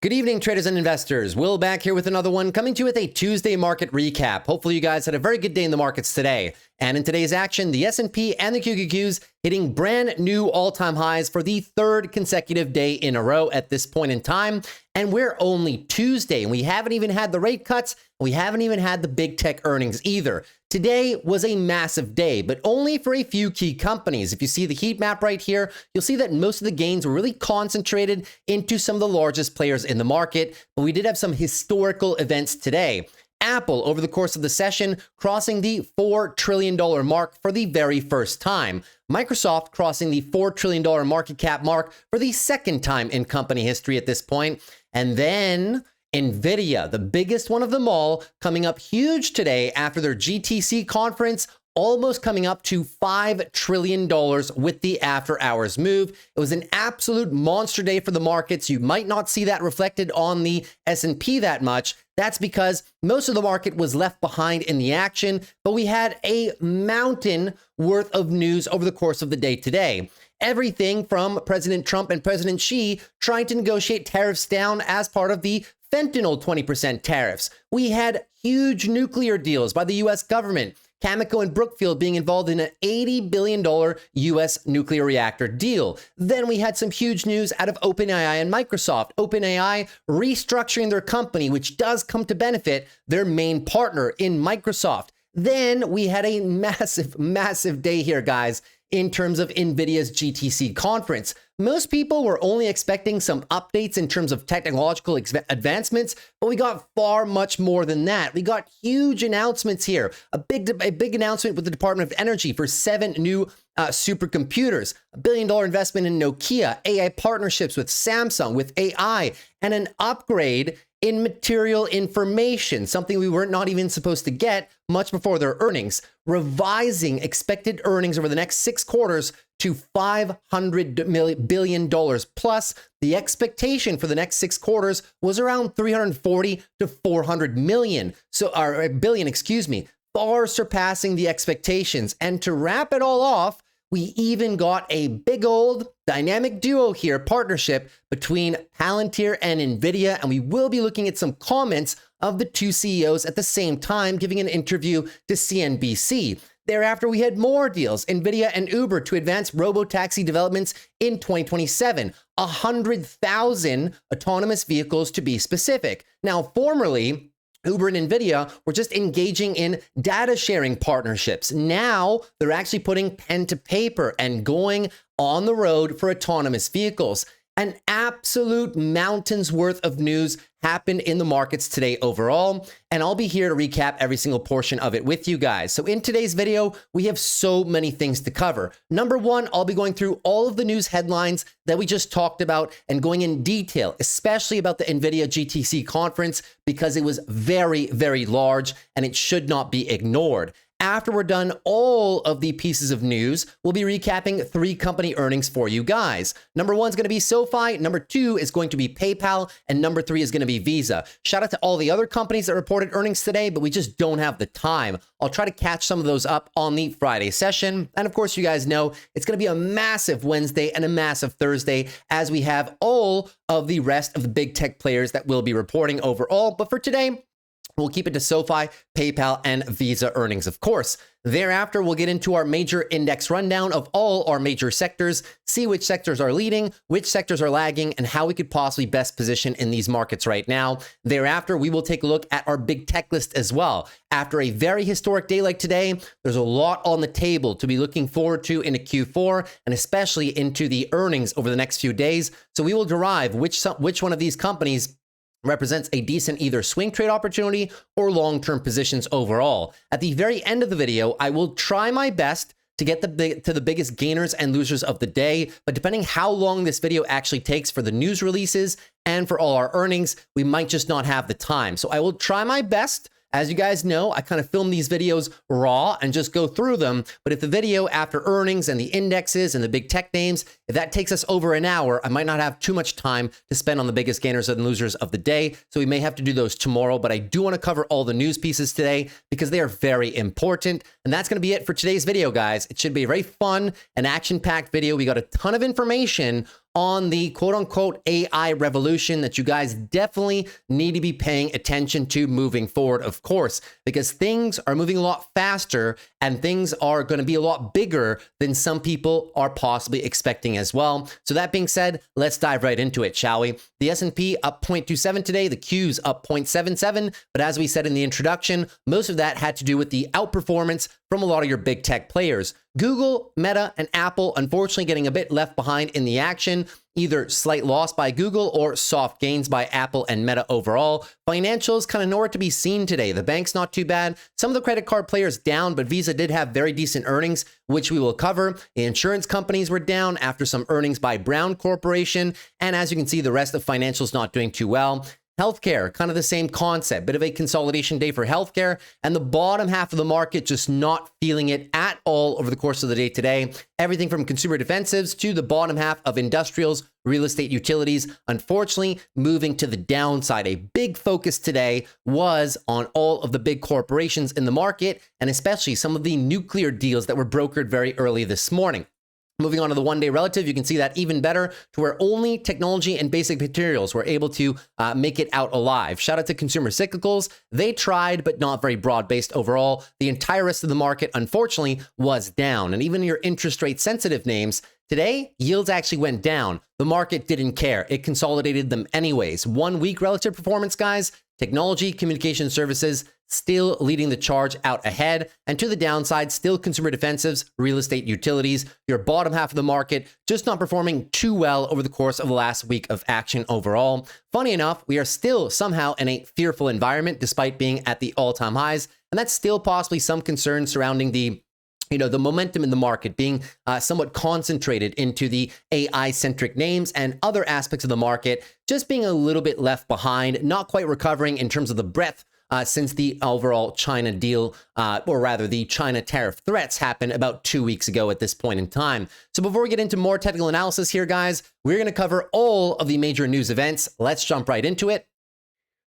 Good evening, traders and investors. Will back here with another one, coming to you with a Tuesday market recap. Hopefully you guys had a very good day in the markets today. And in today's action, the S&P and the QQQs hitting brand new all-time highs for the third consecutive day in a row at this point in time. And we're only Tuesday, and we haven't even had the rate cuts, and we haven't even had the big tech earnings either. Today was a massive day, but only for a few key companies. If you see the heat map right here, you'll see that most of the gains were really concentrated into some of the largest players in the market, but we did have some historical events today. Apple, over the course of the session, crossing the $4 trillion mark for the very first time. Microsoft crossing the $4 trillion market cap mark for the second time in company history at this point. And then NVIDIA, the biggest one of them all, coming up huge today after their GTC conference, almost coming up to $5 trillion with the after hours move. It was an absolute monster day for the markets. You might not see that reflected on the S&P that much. That's because most of the market was left behind in the action, but we had a mountain worth of news over the course of the day today. Everything from President Trump and President Xi trying to negotiate tariffs down as part of the fentanyl 20% tariffs. We had huge nuclear deals by the US government. Cameco and Brookfield being involved in an $80 billion US nuclear reactor deal. Then we had some huge news out of OpenAI and Microsoft. OpenAI restructuring their company, which does come to benefit their main partner in Microsoft. Then we had a massive day here, guys, in terms of NVIDIA's GTC conference. Most people were only expecting some updates in terms of technological advancements, but we got far much more than that. We got huge announcements here. A big announcement with the Department of Energy for 7 new supercomputers, $1 billion investment in Nokia, AI partnerships with Samsung, with AI, and an upgrade in material information, something we were not even supposed to get much before their earnings, revising expected earnings over the next 6 quarters to $500 billion plus. The expectation for the next 6 quarters was around 340 to 400 million. So, or billion, excuse me, far surpassing the expectations. And to wrap it all off, we even got a big old dynamic duo here, partnership between Palantir and NVIDIA, and we will be looking at some comments of the two CEOs at the same time, giving an interview to CNBC. Thereafter, we had more deals, NVIDIA and Uber to advance robo-taxi developments in 2027, 100,000 autonomous vehicles to be specific. Now, formerly, Uber and NVIDIA were just engaging in data sharing partnerships. Now they're actually putting pen to paper and going on the road for autonomous vehicles. An absolute mountain's worth of news happened in the markets today overall, and I'll be here to recap every single portion of it with you guys. So in today's video, we have so many things to cover. Number one, I'll be going through all of the news headlines that we just talked about and going in detail, especially about the NVIDIA GTC conference, because it was very, very large and it should not be ignored. After we're done all of the pieces of news, we'll be recapping 3 company earnings for you guys. Number 1 is going to be SOFI, number 2 is going to be PayPal, and number 3 is going to be Visa. Shout out to all the other companies that reported earnings today, but we just don't have the time. I'll try to catch some of those up on the Friday session. And of course, you guys know it's going to be a massive Wednesday and a massive Thursday as we have all of the rest of the big tech players that will be reporting overall. But for today, we'll keep it to SOFI, PayPal, and Visa earnings, of course. Thereafter, we'll get into our major index rundown of all our major sectors, see which sectors are leading, which sectors are lagging, and how we could possibly best position in these markets right now. Thereafter, we will take a look at our big tech list as well. After a very historic day like today, there's a lot on the table to be looking forward to into Q4, and especially into the earnings over the next few days. So we will derive which one of these companies represents a decent either swing trade opportunity or long-term positions overall. At the very end of the video, I will try my best to get to the biggest gainers and losers of the day, but depending how long this video actually takes for the news releases and for all our earnings, we might just not have the time. So I will try my best. As you guys know, I kind of film these videos raw and just go through them. But if the video after earnings and the indexes and the big tech names, if that takes us over an hour, I might not have too much time to spend on the biggest gainers and losers of the day. So we may have to do those tomorrow. But I do want to cover all the news pieces today because they are very important. And that's going to be it for today's video, guys. It should be a very fun and action-packed video. We got a ton of information on the quote-unquote AI revolution that you guys definitely need to be paying attention to moving forward, of course, because things are moving a lot faster and things are going to be a lot bigger than some people are possibly expecting as well. So that being said, let's dive right into it, shall we? The S&P up 0.27 today, the Q's up 0.77, but as we said in the introduction, most of that had to do with the outperformance from a lot of your big tech players. Google, Meta, and Apple unfortunately getting a bit left behind in the action, either slight loss by Google or soft gains by Apple and Meta overall. Financials kind of nowhere to be seen today. The bank's not too bad. Some of the credit card players down, but Visa did have very decent earnings, which we will cover. The insurance companies were down after some earnings by Brown Corporation. And as you can see, the rest of financials not doing too well. Healthcare, kind of the same concept, bit of a consolidation day for healthcare, and the bottom half of the market just not feeling it at all over the course of the day today. Everything from consumer defensives to the bottom half of industrials, real estate, utilities, unfortunately moving to the downside. A big focus today was on all of the big corporations in the market, and especially some of the nuclear deals that were brokered very early this morning. Moving on to the one-day relative, you can see that even better to where only technology and basic materials were able to make it out alive. Shout out to consumer cyclicals. They tried, but not very broad-based overall. The entire rest of the market, unfortunately, was down. And even your interest rate sensitive names, today, yields actually went down. The market didn't care. It consolidated them anyways. 1 week relative performance, guys. Technology, communication services, still leading the charge out ahead. And to the downside, still consumer defensives, real estate, utilities, your bottom half of the market, just not performing too well over the course of the last week of action overall. Funny enough, we are still somehow in a fearful environment despite being at the all-time highs. And that's still possibly some concern surrounding the momentum in the market being somewhat concentrated into the AI-centric names and other aspects of the market just being a little bit left behind, not quite recovering in terms of the breadth since the overall China deal, or rather the China tariff threats happened about 2 weeks ago at this point in time. So before we get into more technical analysis here, guys, we're going to cover all of the major news events. Let's jump right into it.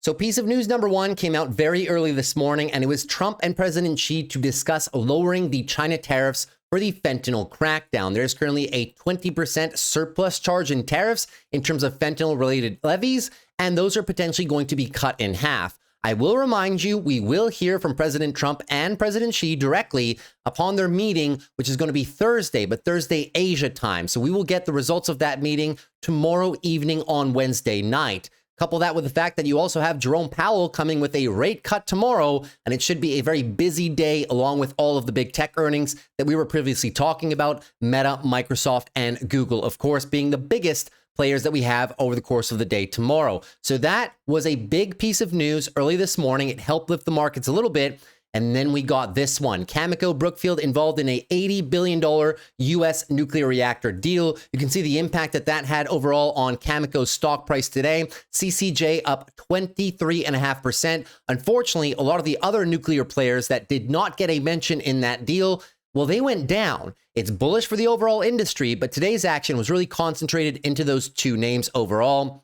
So piece of news number one came out very early this morning, and it was Trump and President Xi to discuss lowering the China tariffs for the fentanyl crackdown. There's currently a 20% surplus charge in tariffs in terms of fentanyl-related levies, and those are potentially going to be cut in half. I will remind you, we will hear from President Trump and President Xi directly upon their meeting, which is going to be Thursday, but Thursday Asia time. So we will get the results of that meeting tomorrow evening on Wednesday night. Couple that with the fact that you also have Jerome Powell coming with a rate cut tomorrow, and it should be a very busy day along with all of the big tech earnings that we were previously talking about, Meta, Microsoft, and Google, of course, being the biggest players that we have over the course of the day tomorrow. So that was a big piece of news early this morning. It helped lift the markets a little bit. And then we got this one. Cameco Brookfield involved in a $80 billion U.S. nuclear reactor deal. You can see the impact that that had overall on Cameco's stock price today. CCJ up 23.5%. Unfortunately, a lot of the other nuclear players that did not get a mention in that deal, well, they went down. It's bullish for the overall industry, but today's action was really concentrated into those two names overall.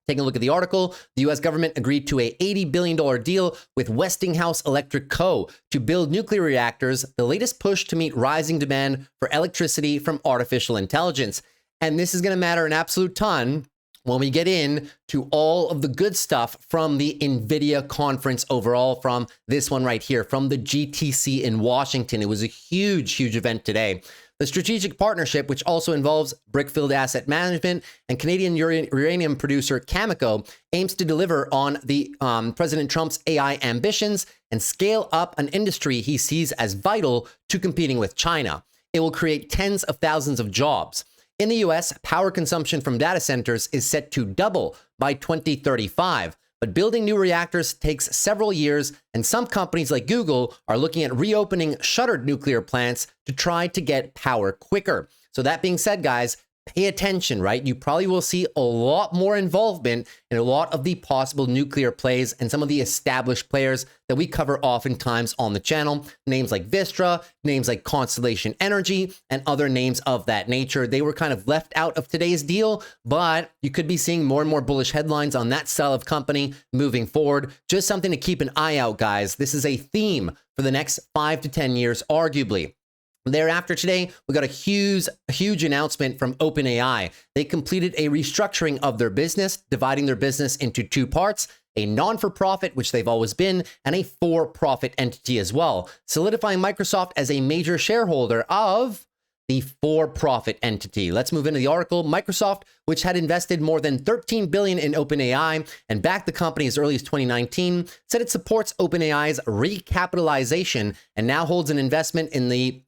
Taking a look at the article, the U.S. government agreed to a $80 billion deal with Westinghouse Electric Co. to build nuclear reactors, the latest push to meet rising demand for electricity from artificial intelligence. And this is going to matter an absolute ton when we get in to all of the good stuff from the NVIDIA conference overall, from this one right here, from the GTC in Washington. It was a huge, huge event today. The strategic partnership, which also involves Brookfield Asset Management and Canadian uranium producer Cameco, aims to deliver on the President Trump's AI ambitions and scale up an industry he sees as vital to competing with China. It will create tens of thousands of jobs. In the US, power consumption from data centers is set to double by 2035. But building new reactors takes several years, and some companies like Google are looking at reopening shuttered nuclear plants to try to get power quicker. So that being said, guys, pay attention, right? You probably will see a lot more involvement in a lot of the possible nuclear plays and some of the established players that we cover oftentimes on the channel. Names like Vistra, names like Constellation Energy, and other names of that nature. They were kind of left out of today's deal, but you could be seeing more and more bullish headlines on that style of company moving forward. Just something to keep an eye out, guys. This is a theme for the next 5 to 10 years, arguably. Thereafter today, we got a huge announcement from OpenAI. They completed a restructuring of their business, dividing their business into two parts, a non-for-profit, which they've always been, and a for-profit entity as well, solidifying Microsoft as a major shareholder of the for-profit entity. Let's move into the article. Microsoft, which had invested more than $13 billion in OpenAI and backed the company as early as 2019, said it supports OpenAI's recapitalization and now holds an investment in the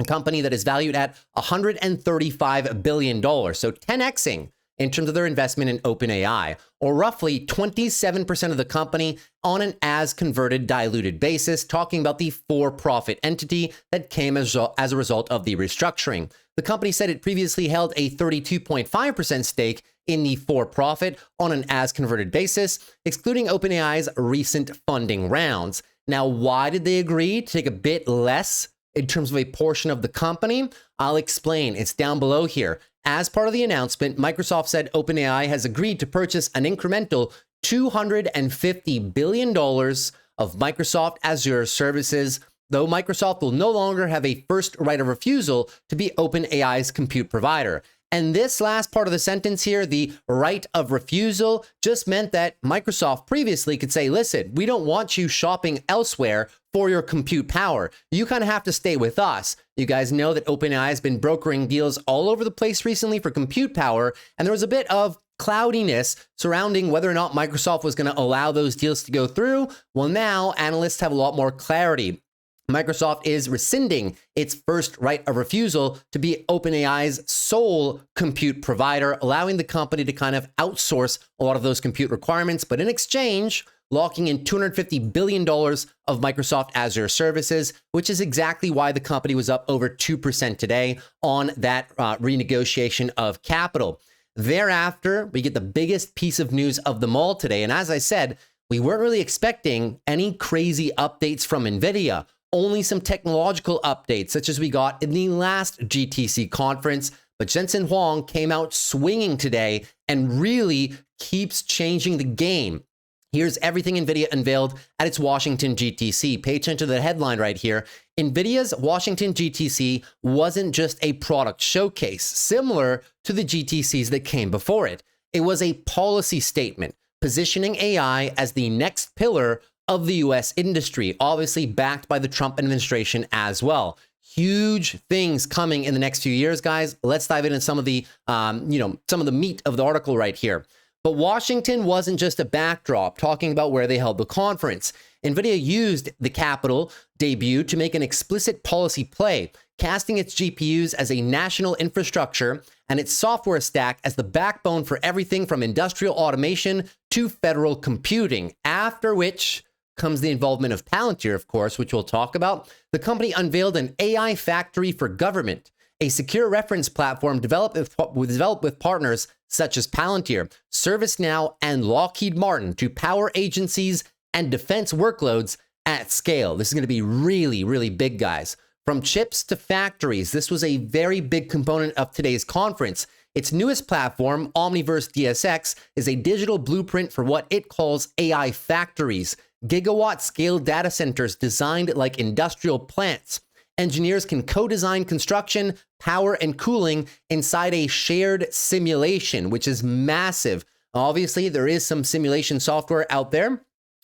company that is valued at $135 billion. So 10xing in terms of their investment in OpenAI, or roughly 27% of the company on an as converted diluted basis, talking about the for-profit entity that came as a result of the restructuring. The company said it previously held a 32.5% stake in the for-profit on an as converted basis, excluding OpenAI's recent funding rounds. Now, why did they agree to take a bit less in terms of a portion of the company? I'll explain. It's down below here. As part of the announcement, Microsoft said OpenAI has agreed to purchase an incremental $250 billion of Microsoft Azure services, though Microsoft will no longer have a first right of refusal to be OpenAI's compute provider. And this last part of the sentence here, the right of refusal, just meant that Microsoft previously could say, listen, we don't want you shopping elsewhere for your compute power. You kind of have to stay with us. You guys know that OpenAI has been brokering deals all over the place recently for compute power, and there was a bit of cloudiness surrounding whether or not Microsoft was going to allow those deals to go through. Well, now analysts have a lot more clarity. Microsoft is rescinding its first right of refusal to be OpenAI's sole compute provider, allowing the company to kind of outsource a lot of those compute requirements, but in exchange, locking in $250 billion of Microsoft Azure services, which is exactly why the company was up over 2% today on that renegotiation of capital. Thereafter, we get the biggest piece of news of them all today. And as I said, we weren't really expecting any crazy updates from NVIDIA. Only some technological updates, such as we got in the last GTC conference, but Jensen Huang came out swinging today and really keeps changing the game. Here's everything NVIDIA unveiled at its Washington GTC. Pay attention to the headline right here. NVIDIA's Washington GTC wasn't just a product showcase, similar to the GTCs that came before it. It was a policy statement, positioning AI as the next pillar of the US industry, obviously backed by the Trump administration as well. Huge things coming in the next few years, guys. Let's dive into some of the, some of the meat of the article right here. But Washington wasn't just a backdrop, talking about where they held the conference. NVIDIA used the Capitol debut to make an explicit policy play, casting its GPUs as a national infrastructure and its software stack as the backbone for everything from industrial automation to federal computing, after which comes the involvement of Palantir, of course, which we'll talk about. The company unveiled an AI factory for government, a secure reference platform developed with partners such as Palantir, ServiceNow, and Lockheed Martin to power agencies and defense workloads at scale. This is going to be really, really big, guys. From chips to factories, this was a very big component of today's conference. Its newest platform, Omniverse DSX, is a digital blueprint for what it calls AI factories, gigawatt-scale data centers designed like industrial plants. Engineers can co-design construction, power, and cooling inside a shared simulation, which is massive. Obviously, there is some simulation software out there,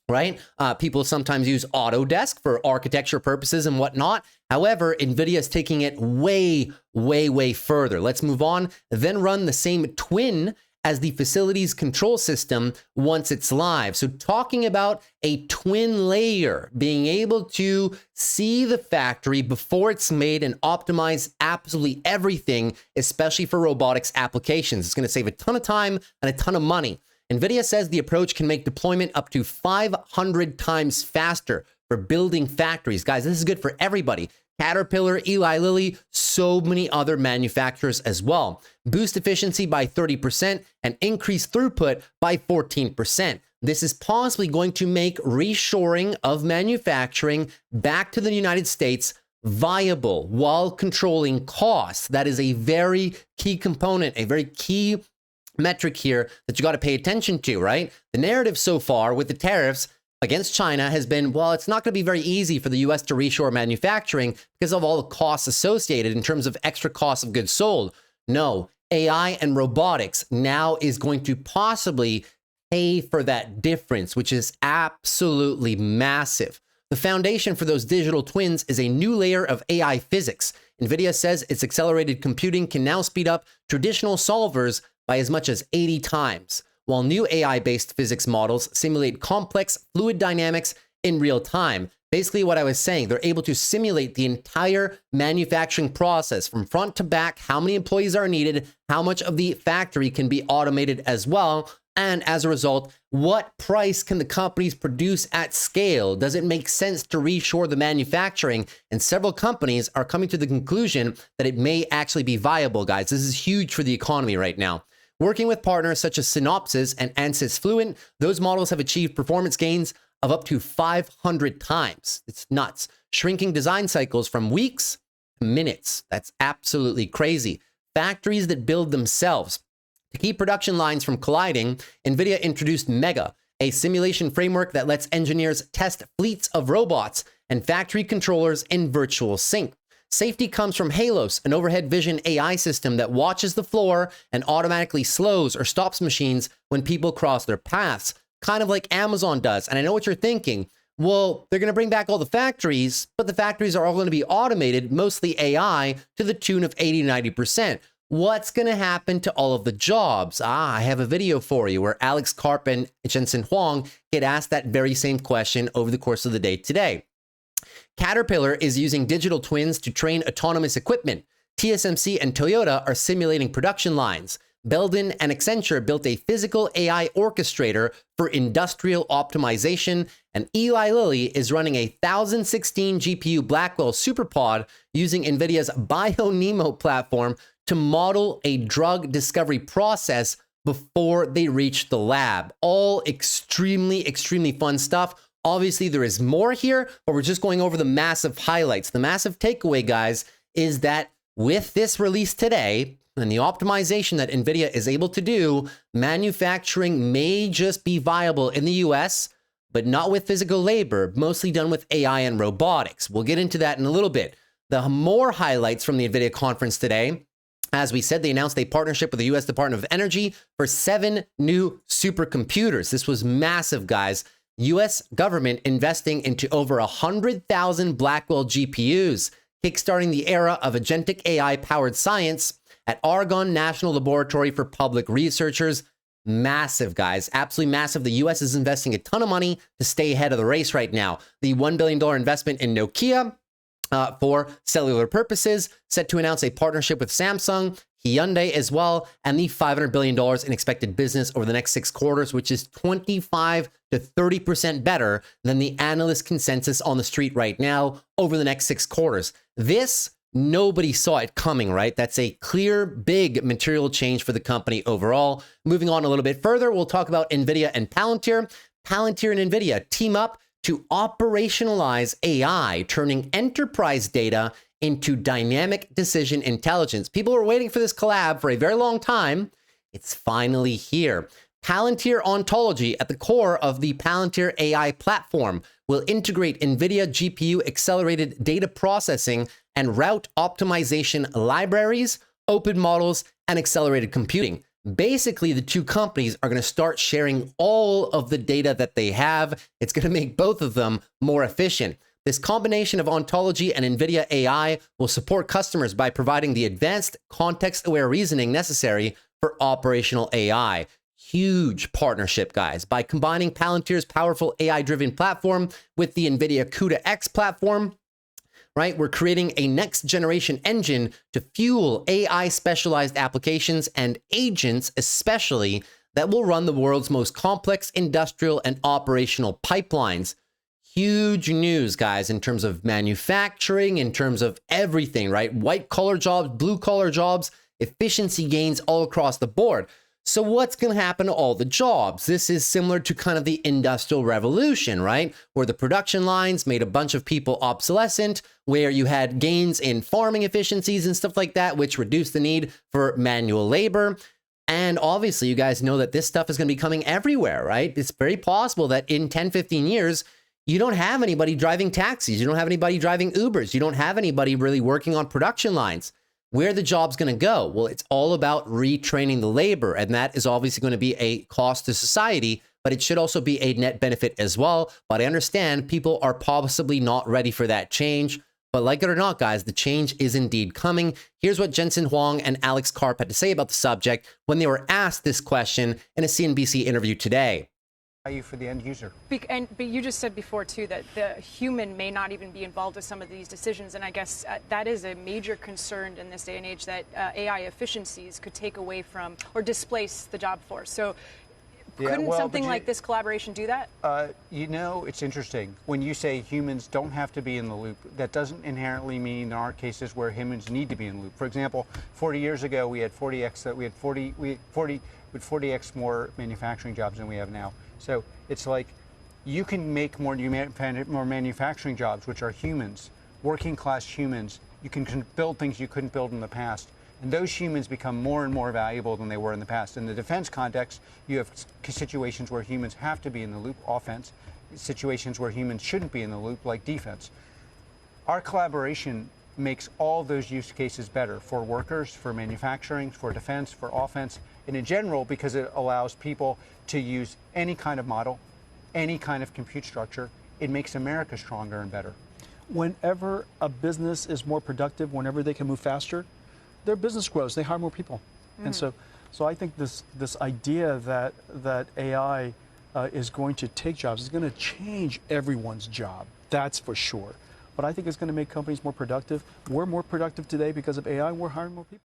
right? People sometimes use Autodesk for architecture purposes and whatnot. However, NVIDIA is taking it way, way, way further. Let's move on, then run the same twin as the facilities control system once it's live. So talking about a twin layer, being able to see the factory before it's made and optimize absolutely everything, especially for robotics applications. It's going to save a ton of time and a ton of money. NVIDIA says the approach can make deployment up to 500 times faster for building factories. Guys, this is good for everybody. Caterpillar, Eli Lilly, so many other manufacturers as well. Boost efficiency by 30% and increase throughput by 14%. This is possibly going to make reshoring of manufacturing back to the United States viable while controlling costs. That is a very key component, a very key metric here that you got to pay attention to, right? The narrative so far with the tariffs against China has been, well, it's not going to be very easy for the US to reshore manufacturing because of all the costs associated in terms of extra costs of goods sold. No, AI and robotics now is going to possibly pay for that difference, which is absolutely massive. The foundation for those digital twins is a new layer of AI physics. NVIDIA says its accelerated computing can now speed up traditional solvers by as much as 80 times, while new AI-based physics models simulate complex fluid dynamics in real time. Basically what I was saying, they're able to simulate the entire manufacturing process from front to back, how many employees are needed, how much of the factory can be automated as well, and as a result, what price can the companies produce at scale? Does it make sense to reshore the manufacturing? And several companies are coming to the conclusion that it may actually be viable, guys. This is huge for the economy right now. Working with partners such as Synopsys and Ansys Fluent, those models have achieved performance gains of up to 500 times. It's nuts. Shrinking design cycles from weeks to minutes. That's absolutely crazy. Factories that build themselves. To keep production lines from colliding, NVIDIA introduced Mega, a simulation framework that lets engineers test fleets of robots and factory controllers in virtual sync. Safety comes from Halos, an overhead vision AI system that watches the floor and automatically slows or stops machines when people cross their paths, kind of like Amazon does. And I know what you're thinking. Well, they're going to bring back all the factories, but the factories are all going to be automated, mostly AI, to the tune of 80-90%. What's going to happen to all of the jobs? I have a video for you where Alex Karp and Jensen Huang get asked that very same question over the course of the day today. Caterpillar is using digital twins to train autonomous equipment. TSMC and Toyota are simulating production lines. Belden and Accenture built a physical AI orchestrator for industrial optimization, and Eli Lilly is running a 1016 GPU Blackwell SuperPod using NVIDIA's BioNeMo platform to model a drug discovery process before they reach the lab. All extremely, extremely fun stuff. Obviously, there is more here, but we're just going over the massive highlights. The massive takeaway, guys, is that with this release today and the optimization that NVIDIA is able to do, manufacturing may just be viable in the US, but not with physical labor, mostly done with AI and robotics. We'll get into that in a little bit. The more highlights from the NVIDIA conference today. As we said, they announced a partnership with the U.S. Department of Energy for 7 new supercomputers. This was massive, guys. U.S. government investing into over 100,000 Blackwell GPUs, kickstarting the era of agentic AI-powered science at Argonne National Laboratory for Public Researchers. Massive, guys. Absolutely massive. The U.S. is investing a ton of money to stay ahead of the race right now. The $1 billion investment in Nokia, for cellular purposes, set to announce a partnership with Samsung, Hyundai as well, and the $500 billion in expected business over the next 6 quarters, which is 25 to 30% better than the analyst consensus on the street right now over the next 6 quarters. This, nobody saw it coming, right? That's a clear, big material change for the company overall. Moving on a little bit further, we'll talk about NVIDIA and Palantir. Palantir and NVIDIA team up to operationalize AI, turning enterprise data into dynamic decision intelligence. People were waiting for this collab for a very long time. It's finally here. Palantir Ontology, at the core of the Palantir AI platform, will integrate NVIDIA GPU accelerated data processing and route optimization libraries, open models, and accelerated computing. Basically, the two companies are going to start sharing all of the data that they have. It's going to make both of them more efficient. This combination of ontology and NVIDIA AI will support customers by providing the advanced context-aware reasoning necessary for operational AI. Huge partnership, guys. By combining Palantir's powerful AI-driven platform with the NVIDIA CUDA-X platform, right? We're creating a next generation engine to fuel AI specialized applications and agents, especially, that will run the world's most complex industrial and operational pipelines. Huge news, guys, in terms of manufacturing, in terms of everything, right? White collar jobs, blue collar jobs, efficiency gains all across the board. So what's going to happen to all the jobs? This is similar to kind of the Industrial Revolution, right? Where the production lines made a bunch of people obsolescent, where you had gains in farming efficiencies and stuff like that, which reduced the need for manual labor. And obviously, you guys know that this stuff is going to be coming everywhere, right? It's very possible that in 10, 15 years, you don't have anybody driving taxis. You don't have anybody driving Ubers. You don't have anybody really working on production lines. Where are the jobs going to go? Well, it's all about retraining the labor. And that is obviously going to be a cost to society, but it should also be a net benefit as well. But I understand people are possibly not ready for that change. But like it or not, guys, the change is indeed coming. Here's what Jensen Huang and Alex Karp had to say about the subject when they were asked this question in a CNBC interview today. Value for the end user. But you just said before, too, that the human may not even be involved with some of these decisions. And I guess that is a major concern in this day and age, that AI efficiencies could take away from or displace the job force. So couldn't something like this collaboration do that? You know, it's interesting. When you say humans don't have to be in the loop, that doesn't inherently mean there aren't cases where humans need to be in the loop. For example, 40 years ago, we had 40x more manufacturing jobs than we have now. So it's like you can make more manufacturing jobs, which are humans, working class humans. You can build things you couldn't build in the past. And those humans become more and more valuable than they were in the past. In the defense context, you have situations where humans have to be in the loop, offense, situations where humans shouldn't be in the loop, like defense. Our collaboration makes all those use cases better for workers, for manufacturing, for defense, for offense, and in general, because it allows people to use any kind of model, any kind of compute structure. It makes America stronger and better. Whenever a business is more productive, whenever they can move faster, their business grows, they hire more people. And so I think this idea that AI is going to take jobs is going to change everyone's job, that's for sure. But I think it's going to make companies more productive. We're more productive today because of AI, we're hiring more people.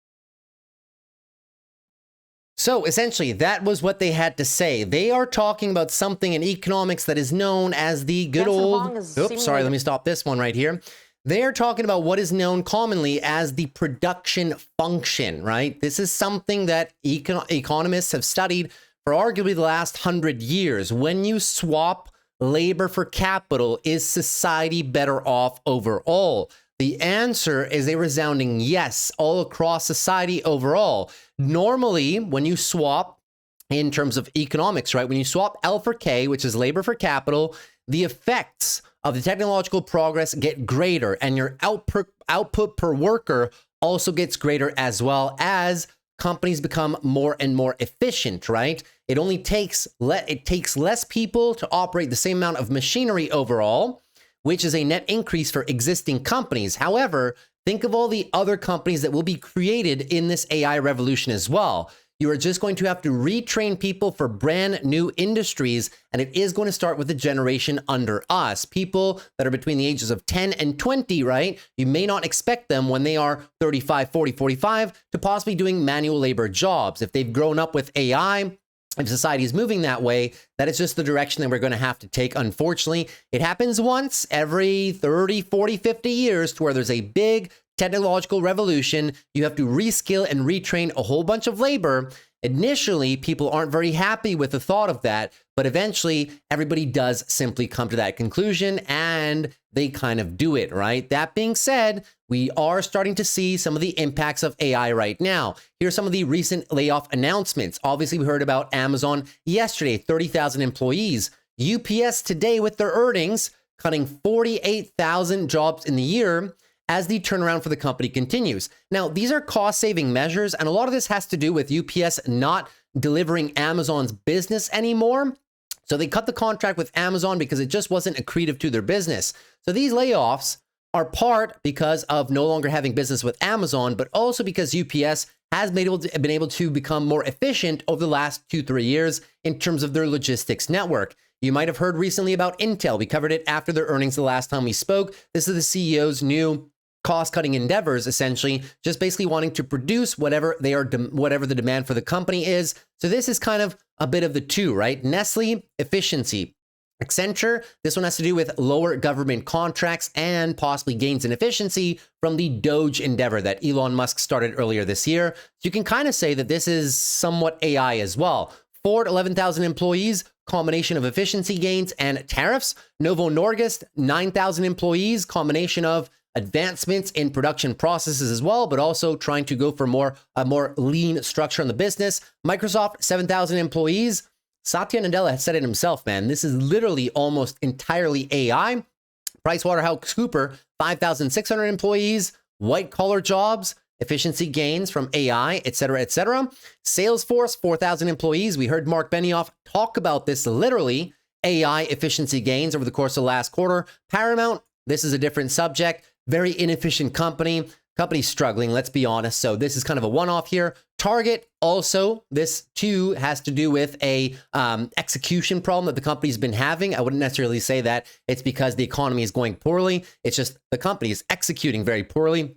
So essentially, that was what they had to say. They are talking about something in economics that is known as the good old... Oops, sorry, let me stop this one right here. They are talking about what is known commonly as the production function, right? This is something that economists have studied for arguably the last 100 years. When you swap labor for capital, is society better off overall? The answer is a resounding yes, all across society overall. Normally, when you swap in terms of economics, right, when you swap L for K, which is labor for capital, the effects of the technological progress get greater, and your output per worker also gets greater, as well as companies become more and more efficient, right? It only takes less people to operate the same amount of machinery overall, which is a net increase for existing companies. However, think of all the other companies that will be created in this AI revolution as well. You are just going to have to retrain people for brand new industries, and it is going to start with the generation under us. People that are between the ages of 10 and 20, right? You may not expect them when they are 35, 40, 45 to possibly doing manual labor jobs. If they've grown up with AI, if society is moving that way, that is just the direction that we're going to have to take. Unfortunately, it happens once every 30, 40, 50 years to where there's a big technological revolution. You have to reskill and retrain a whole bunch of labor. Initially, people aren't very happy with the thought of that, but eventually everybody does simply come to that conclusion and they kind of do it, right? That being said, we are starting to see some of the impacts of AI right now. Here's some of the recent layoff announcements. Obviously, we heard about Amazon yesterday, 30,000 employees. UPS today with their earnings, cutting 48,000 jobs in the year as the turnaround for the company continues. Now, these are cost-saving measures, and a lot of this has to do with UPS not delivering Amazon's business anymore. So they cut the contract with Amazon because it just wasn't accretive to their business. So these layoffs are part because of no longer having business with Amazon, but also because UPS has been able to become more efficient over the last 2-3 years in terms of their logistics network. You might have heard recently about Intel. We covered it after their earnings the last time we spoke. This is the CEO's new cost-cutting endeavors, essentially, just basically wanting to produce whatever the demand for the company is. So this is kind of a bit of the two, right? Nestle, efficiency. Accenture, this one has to do with lower government contracts and possibly gains in efficiency from the Doge endeavor that Elon Musk started earlier this year. So you can kind of say that this is somewhat AI as well. Ford, 11,000 employees, combination of efficiency gains and tariffs. Novo Nordisk, 9,000 employees, combination of advancements in production processes as well, but also trying to go for a more lean structure in the business. Microsoft, 7,000 employees. Satya Nadella has said it himself, man. This is literally almost entirely AI. PricewaterhouseCoopers, 5,600 employees, white-collar jobs, efficiency gains from AI, et cetera, et cetera. Salesforce, 4,000 employees. We heard Mark Benioff talk about this literally, AI efficiency gains over the course of the last quarter. Paramount, this is a different subject. Very inefficient company. Company's struggling, let's be honest. So this is kind of a one-off here. Target, also, this too has to do with a execution problem that the company's been having. I wouldn't necessarily say that it's because the economy is going poorly. It's just the company is executing very poorly.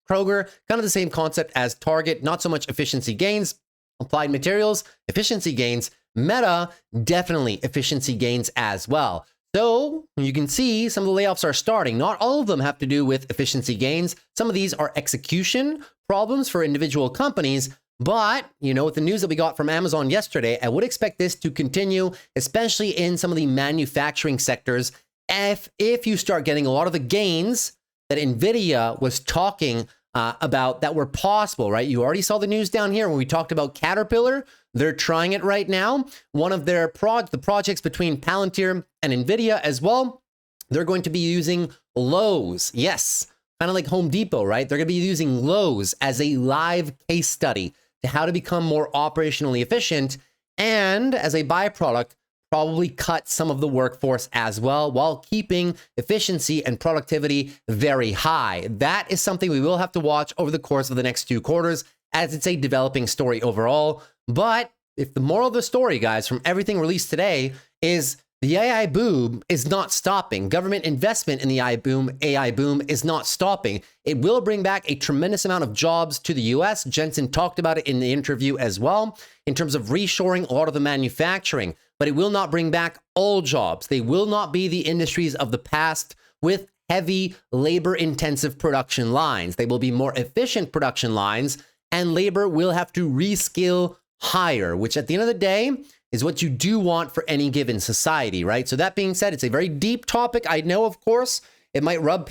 Kroger, kind of the same concept as Target, not so much efficiency gains. Applied Materials, efficiency gains. Meta, definitely efficiency gains as well. So you can see some of the layoffs are starting. Not all of them have to do with efficiency gains. Some of these are execution problems for individual companies. But, you know, with the news that we got from Amazon yesterday, I would expect this to continue, especially in some of the manufacturing sectors. If you start getting a lot of the gains that NVIDIA was talking about that were possible, right? You already saw the news down here when we talked about Caterpillar. They're trying it right now. One of their the projects between Palantir and NVIDIA as well, they're going to be using Lowe's. Yes, kind of like Home Depot, right? They're going to be using Lowe's as a live case study to how to become more operationally efficient and as a byproduct, probably cut some of the workforce as well while keeping efficiency and productivity very high. That is something we will have to watch over the course of the next 2 quarters as it's a developing story overall. But if the moral of the story, guys, from everything released today is the AI boom is not stopping. Government investment in the AI boom is not stopping. It will bring back a tremendous amount of jobs to the US. Jensen talked about it in the interview as well, in terms of reshoring a lot of the manufacturing. But it will not bring back all jobs. They will not be the industries of the past with heavy labor-intensive production lines. They will be more efficient production lines, and labor will have to reskill higher, which at the end of the day is what you do want for any given society, right? So that being said, it's a very deep topic. I know, of course, it might ruffle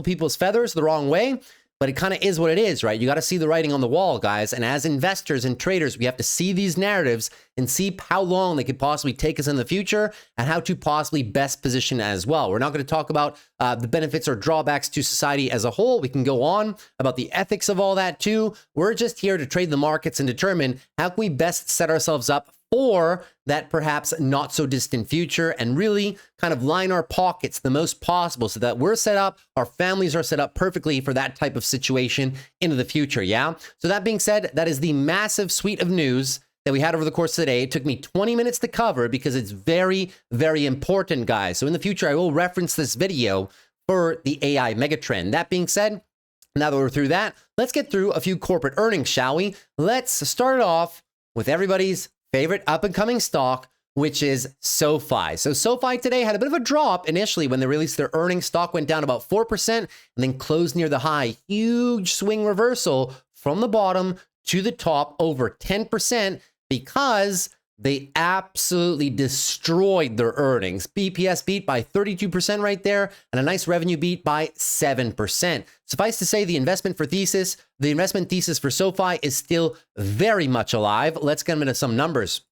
people's feathers the wrong way, but it kind of is what it is, right? You got to see the writing on the wall, guys. And as investors and traders, we have to see these narratives and see how long they could possibly take us in the future and how to possibly best position as well. We're not going to talk about the benefits or drawbacks to society as a whole. We can go on about the ethics of all that too. We're just here to trade the markets and determine how can we best set ourselves up for that perhaps not so distant future and really kind of line our pockets the most possible so that we're set up, our families are set up perfectly for that type of situation into the future, yeah? So that being said, that is the massive suite of news that we had over the course of today. It took me 20 minutes to cover because it's very, very important, guys. So in the future, I will reference this video for the AI megatrend. That being said, now that we're through that, let's get through a few corporate earnings, shall we? Let's start it off with everybody's favorite up-and-coming stock, which is SOFI. So SOFI today had a bit of a drop initially when they released their earnings. Stock went down about 4% and then closed near the high. Huge swing reversal from the bottom to the top, over 10%, because they absolutely destroyed their earnings. BPS beat by 32% right there, and a nice revenue beat by 7%. Suffice to say, the investment thesis for SOFI is still very much alive. Let's get into some numbers.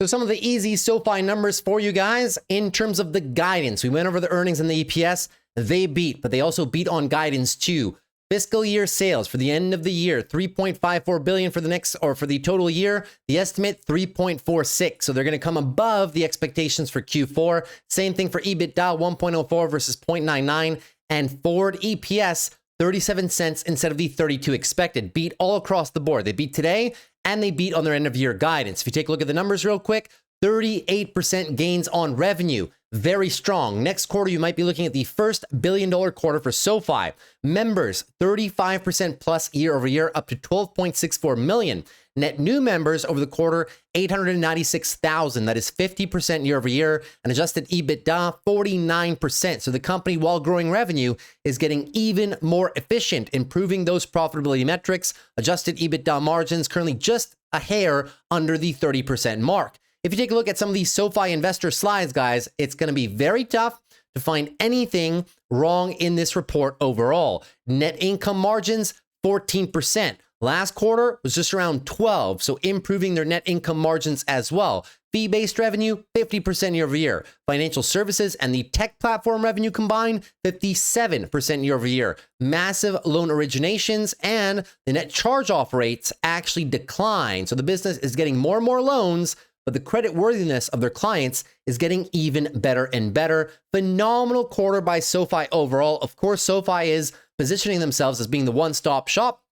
So some of the easy SOFI numbers for you guys in terms of the guidance. We went over the earnings and the EPS. They beat, but they also beat on guidance too. Fiscal year sales for the end of the year, 3.54 billion for the total year. The estimate 3.46. So they're going to come above the expectations for Q4. Same thing for EBITDA, 1.04 versus 0.99, and forward EPS 37 cents instead of the 32 expected. Beat all across the board. They beat today and they beat on their end of year guidance. If you take a look at the numbers real quick, 38% gains on revenue. Very strong. Next quarter, you might be looking at the first billion-dollar quarter for SOFI. Members, 35% plus year over year, up to 12.64 million. Net new members over the quarter, 896,000. That is 50% year over year. And adjusted EBITDA, 49%. So the company, while growing revenue, is getting even more efficient, improving those profitability metrics. Adjusted EBITDA margins currently just a hair under the 30% mark. If you take a look at some of these SOFI investor slides, guys, it's going to be very tough to find anything wrong in this report overall. Net income margins, 14%. Last quarter was just around 12, so improving their net income margins as well. Fee-based revenue, 50% year over year. Financial services and the tech platform revenue combined, 57% year over year. Massive loan originations and the net charge-off rates actually decline. So the business is getting more and more loans, but the credit worthiness of their clients is getting even better and better. Phenomenal quarter by SoFi overall. Of course, SoFi is positioning themselves as being the one-stop shop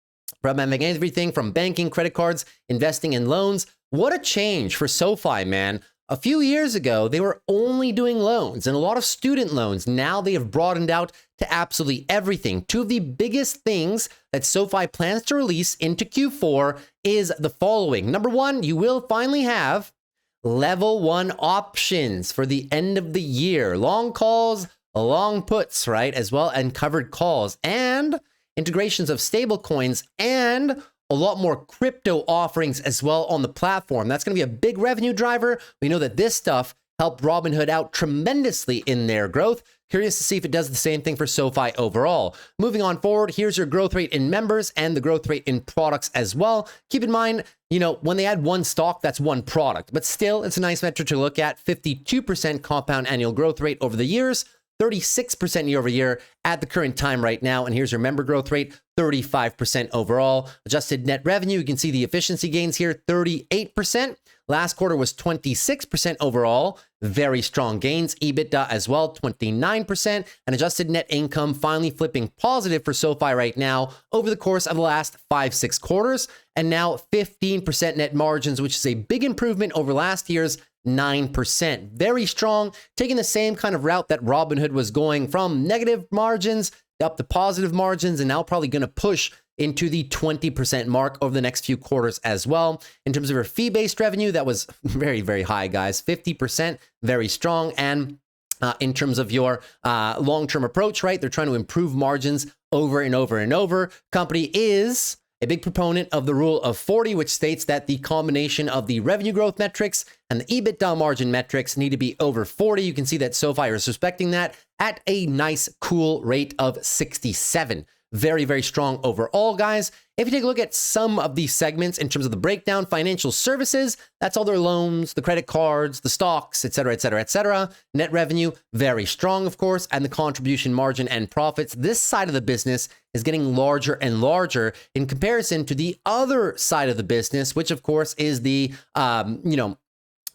from everything from banking, credit cards, investing in loans. What a change for SoFi, man. A few years ago, they were only doing loans and a lot of student loans. Now they have broadened out to absolutely everything. Two of the biggest things that SoFi plans to release into Q4 is the following. Number one, you will finally have level 1 options for the end of the year. Long calls, long puts, right? As well, and covered calls and integrations of stable coins and a lot more crypto offerings as well on the platform. That's going to be a big revenue driver. We know that this stuff helped Robinhood out tremendously in their growth. Curious to see if it does the same thing for SoFi overall. Moving on forward, here's your growth rate in members and the growth rate in products as well. Keep in mind, when they add one stock, that's one product, but still it's a nice metric to look at. 52% compound annual growth rate over the years. 36% year over year at the current time right now. And here's your member growth rate, 35% overall. Adjusted net revenue, you can see the efficiency gains here, 38%. Last quarter was 26% overall. Very strong gains. EBITDA as well, 29%. And adjusted net income finally flipping positive for SoFi right now over the course of the last 5-6 quarters. And now 15% net margins, which is a big improvement over last year's 9%. Very strong, taking the same kind of route that Robinhood was going from negative margins up to positive margins, and now probably going to push into the 20% mark over the next few quarters as well. In terms of your fee-based revenue, that was very, very high, guys. 50%, very strong. And in terms of your long-term approach, right, they're trying to improve margins over and over and over. Company is a big proponent of the rule of 40, which states that the combination of the revenue growth metrics and the EBITDA margin metrics need to be over 40. You can see that SoFi is respecting that at a nice, cool rate of 67. Very, very strong overall, guys. If you take a look at some of these segments in terms of the breakdown, financial services, that's all their loans, the credit cards, the stocks, et cetera, et cetera, et cetera. Net revenue, very strong, of course, and the contribution margin and profits. This side of the business is getting larger and larger in comparison to the other side of the business, which of course is the,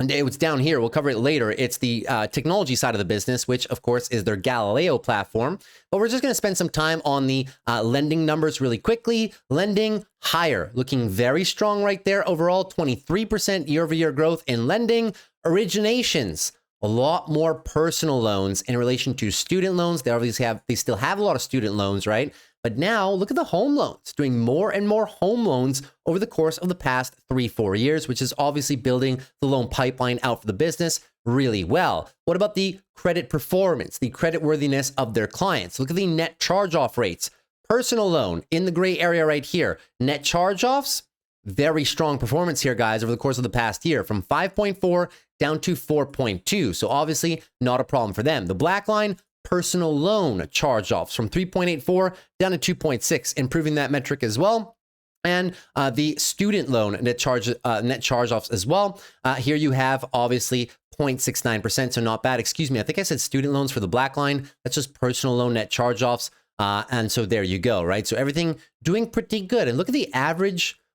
and it's down here. We'll cover it later. It's the technology side of the business, which of course is their Galileo platform. But we're just going to spend some time on the lending numbers really quickly. Lending higher, looking very strong right there. Overall, 23% year-over-year growth in lending. Originations, a lot more personal loans in relation to student loans. They still have a lot of student loans, right? But now look at the home loans, doing more and more home loans over the course of the past 3-4 years, which is obviously building the loan pipeline out for the business really well. What about the credit performance, the credit worthiness of their clients? Look at the net charge-off rates. Personal loan in the gray area right here. Net charge-offs, very strong performance here, guys, over the course of the past year, from 5.4 down to 4.2. So obviously not a problem for them. The black line, personal loan charge-offs from 3.84 down to 2.6, improving that metric as well. And the student loan net charge-offs as well. Here you have obviously 0.69%, so not bad. Excuse me, I think I said student loans for the black line. That's just personal loan net charge-offs. And so there you go, right? So everything doing pretty good. And look at the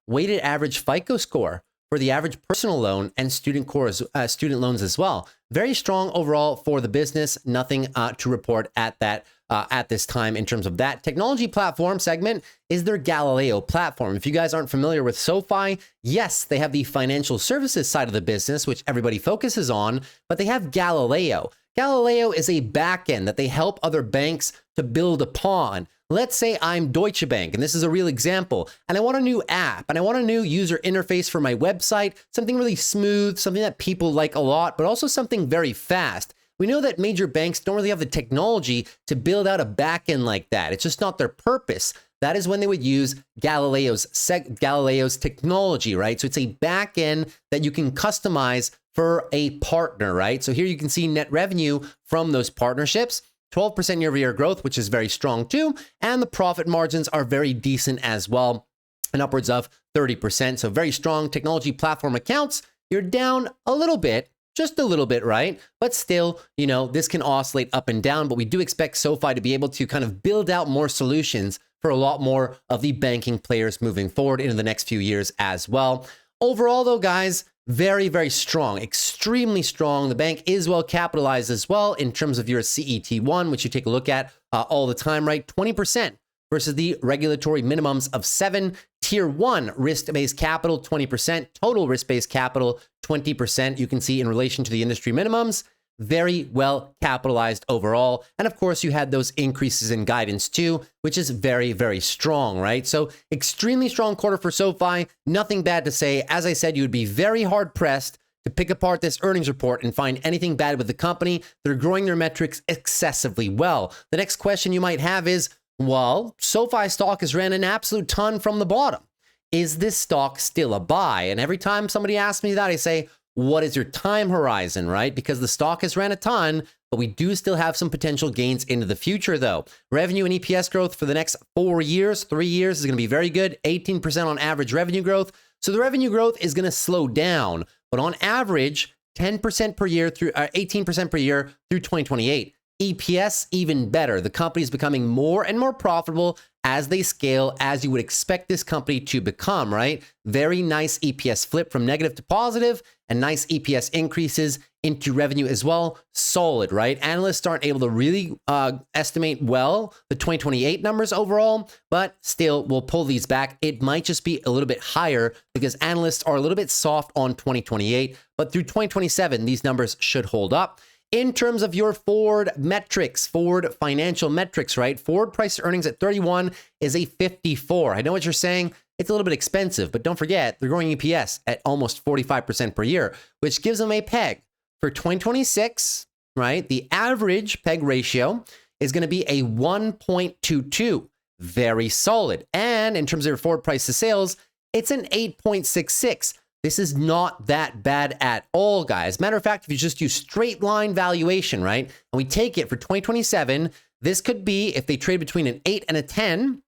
weighted average FICO score for the average personal loan and student loans as well. Very strong overall for the business. Nothing to report at this time in terms of that. Technology platform segment is their Galileo platform. If you guys aren't familiar with SoFi, yes, they have the financial services side of the business, which everybody focuses on, but they have Galileo. Galileo is a backend that they help other banks to build upon. Let's say I'm Deutsche Bank, and this is a real example, and I want a new app, and I want a new user interface for my website, something really smooth, something that people like a lot, but also something very fast. We know that major banks don't really have the technology to build out a backend like that. It's just not their purpose. That is when they would use Galileo's technology, right? So it's a backend that you can customize for a partner, right? So here you can see net revenue from those partnerships. 12% year-over-year growth, which is very strong too. And the profit margins are very decent as well, and upwards of 30%. So very strong. Technology platform accounts, you're down a little bit, just a little bit, right? But still, you know, this can oscillate up and down, but we do expect SoFi to be able to kind of build out more solutions for a lot more of the banking players moving forward into the next few years as well. Overall though, guys, very, very strong, extremely strong. The bank is well capitalized as well in terms of your CET1, which you take a look at all the time, right? 20% versus the regulatory minimums of 7. Tier 1 risk-based capital, 20%. Total risk-based capital, 20%. You can see in relation to the industry minimums, very well capitalized overall. And of course, you had those increases in guidance too, which is very, very strong, right? So extremely strong quarter for SoFi. Nothing bad to say. As I said, you would be very hard pressed to pick apart this earnings report and find anything bad with the company. They're growing their metrics excessively well. The next question you might have is, well, SoFi stock has ran an absolute ton from the bottom. Is this stock still a buy? And every time somebody asks me that, I say, what is your time horizon, right? Because the stock has ran a ton, but we do still have some potential gains into the future though. Revenue and EPS growth for the next 4 years, 3 years is going to be very good. 18% on average revenue growth. So the revenue growth is going to slow down, but on average, 10% per year through 18% per year through 2028. EPS even better. The company is becoming more and more profitable as they scale, as you would expect this company to become, right? Very nice EPS flip from negative to positive, and nice EPS increases into revenue as well. Solid, right? Analysts aren't able to really estimate well the 2028 numbers overall, but still we'll pull these back. It might just be a little bit higher because analysts are a little bit soft on 2028, but through 2027, these numbers should hold up. In terms of your forward metrics, forward financial metrics, right? Forward price to earnings at 31 is a 54. I know what you're saying. It's a little bit expensive, but don't forget, they're growing EPS at almost 45% per year, which gives them a peg. For 2026, right? The average peg ratio is going to be a 1.22. Very solid. And in terms of your forward price to sales, it's an 8.66. This is not that bad at all, guys. Matter of fact, if you just use straight line valuation, right, and we take it for 2027, this could be, if they trade between an 8 and a 10,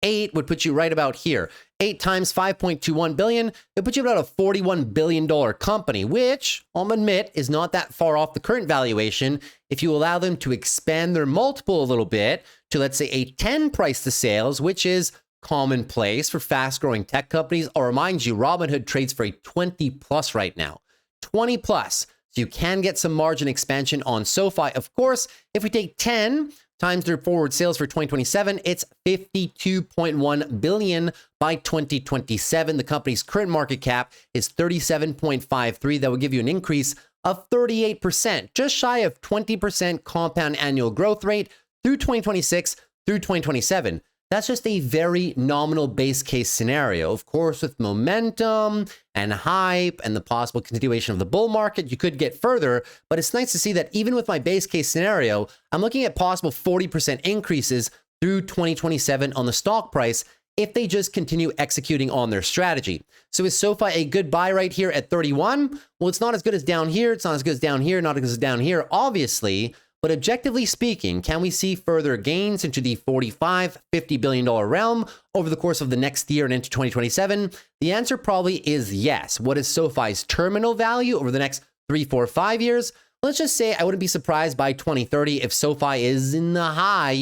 8 would put you right about here. 8 times 5.21 billion, it puts you about a $41 billion company, which I'll admit is not that far off the current valuation. If you allow them to expand their multiple a little bit to, let's say, a 10 price to sales, which is commonplace for fast-growing tech companies. I'll remind you, Robinhood trades for a 20 plus right now. 20 plus. So you can get some margin expansion on SoFi. Of course, if we take 10 times their forward sales for 2027, it's 52.1 billion by 2027. The company's current market cap is 37.53. That will give you an increase of 38%, just shy of 20% compound annual growth rate through 2026 through 2027. That's just a very nominal base case scenario. Of course, with momentum and hype and the possible continuation of the bull market, you could get further, but it's nice to see that even with my base case scenario, I'm looking at possible 40% increases through 2027 on the stock price if they just continue executing on their strategy. So is SoFi a good buy right here at 31? Well, it's not as good as down here. It's not as good as down here, not as good as down here, obviously. But objectively speaking, can we see further gains into the $45-50 billion realm over the course of the next year and into 2027? The answer probably is yes. What is SoFi's terminal value over the next 3, 4, 5 years? Let's just say I wouldn't be surprised by 2030 if SoFi is in the high,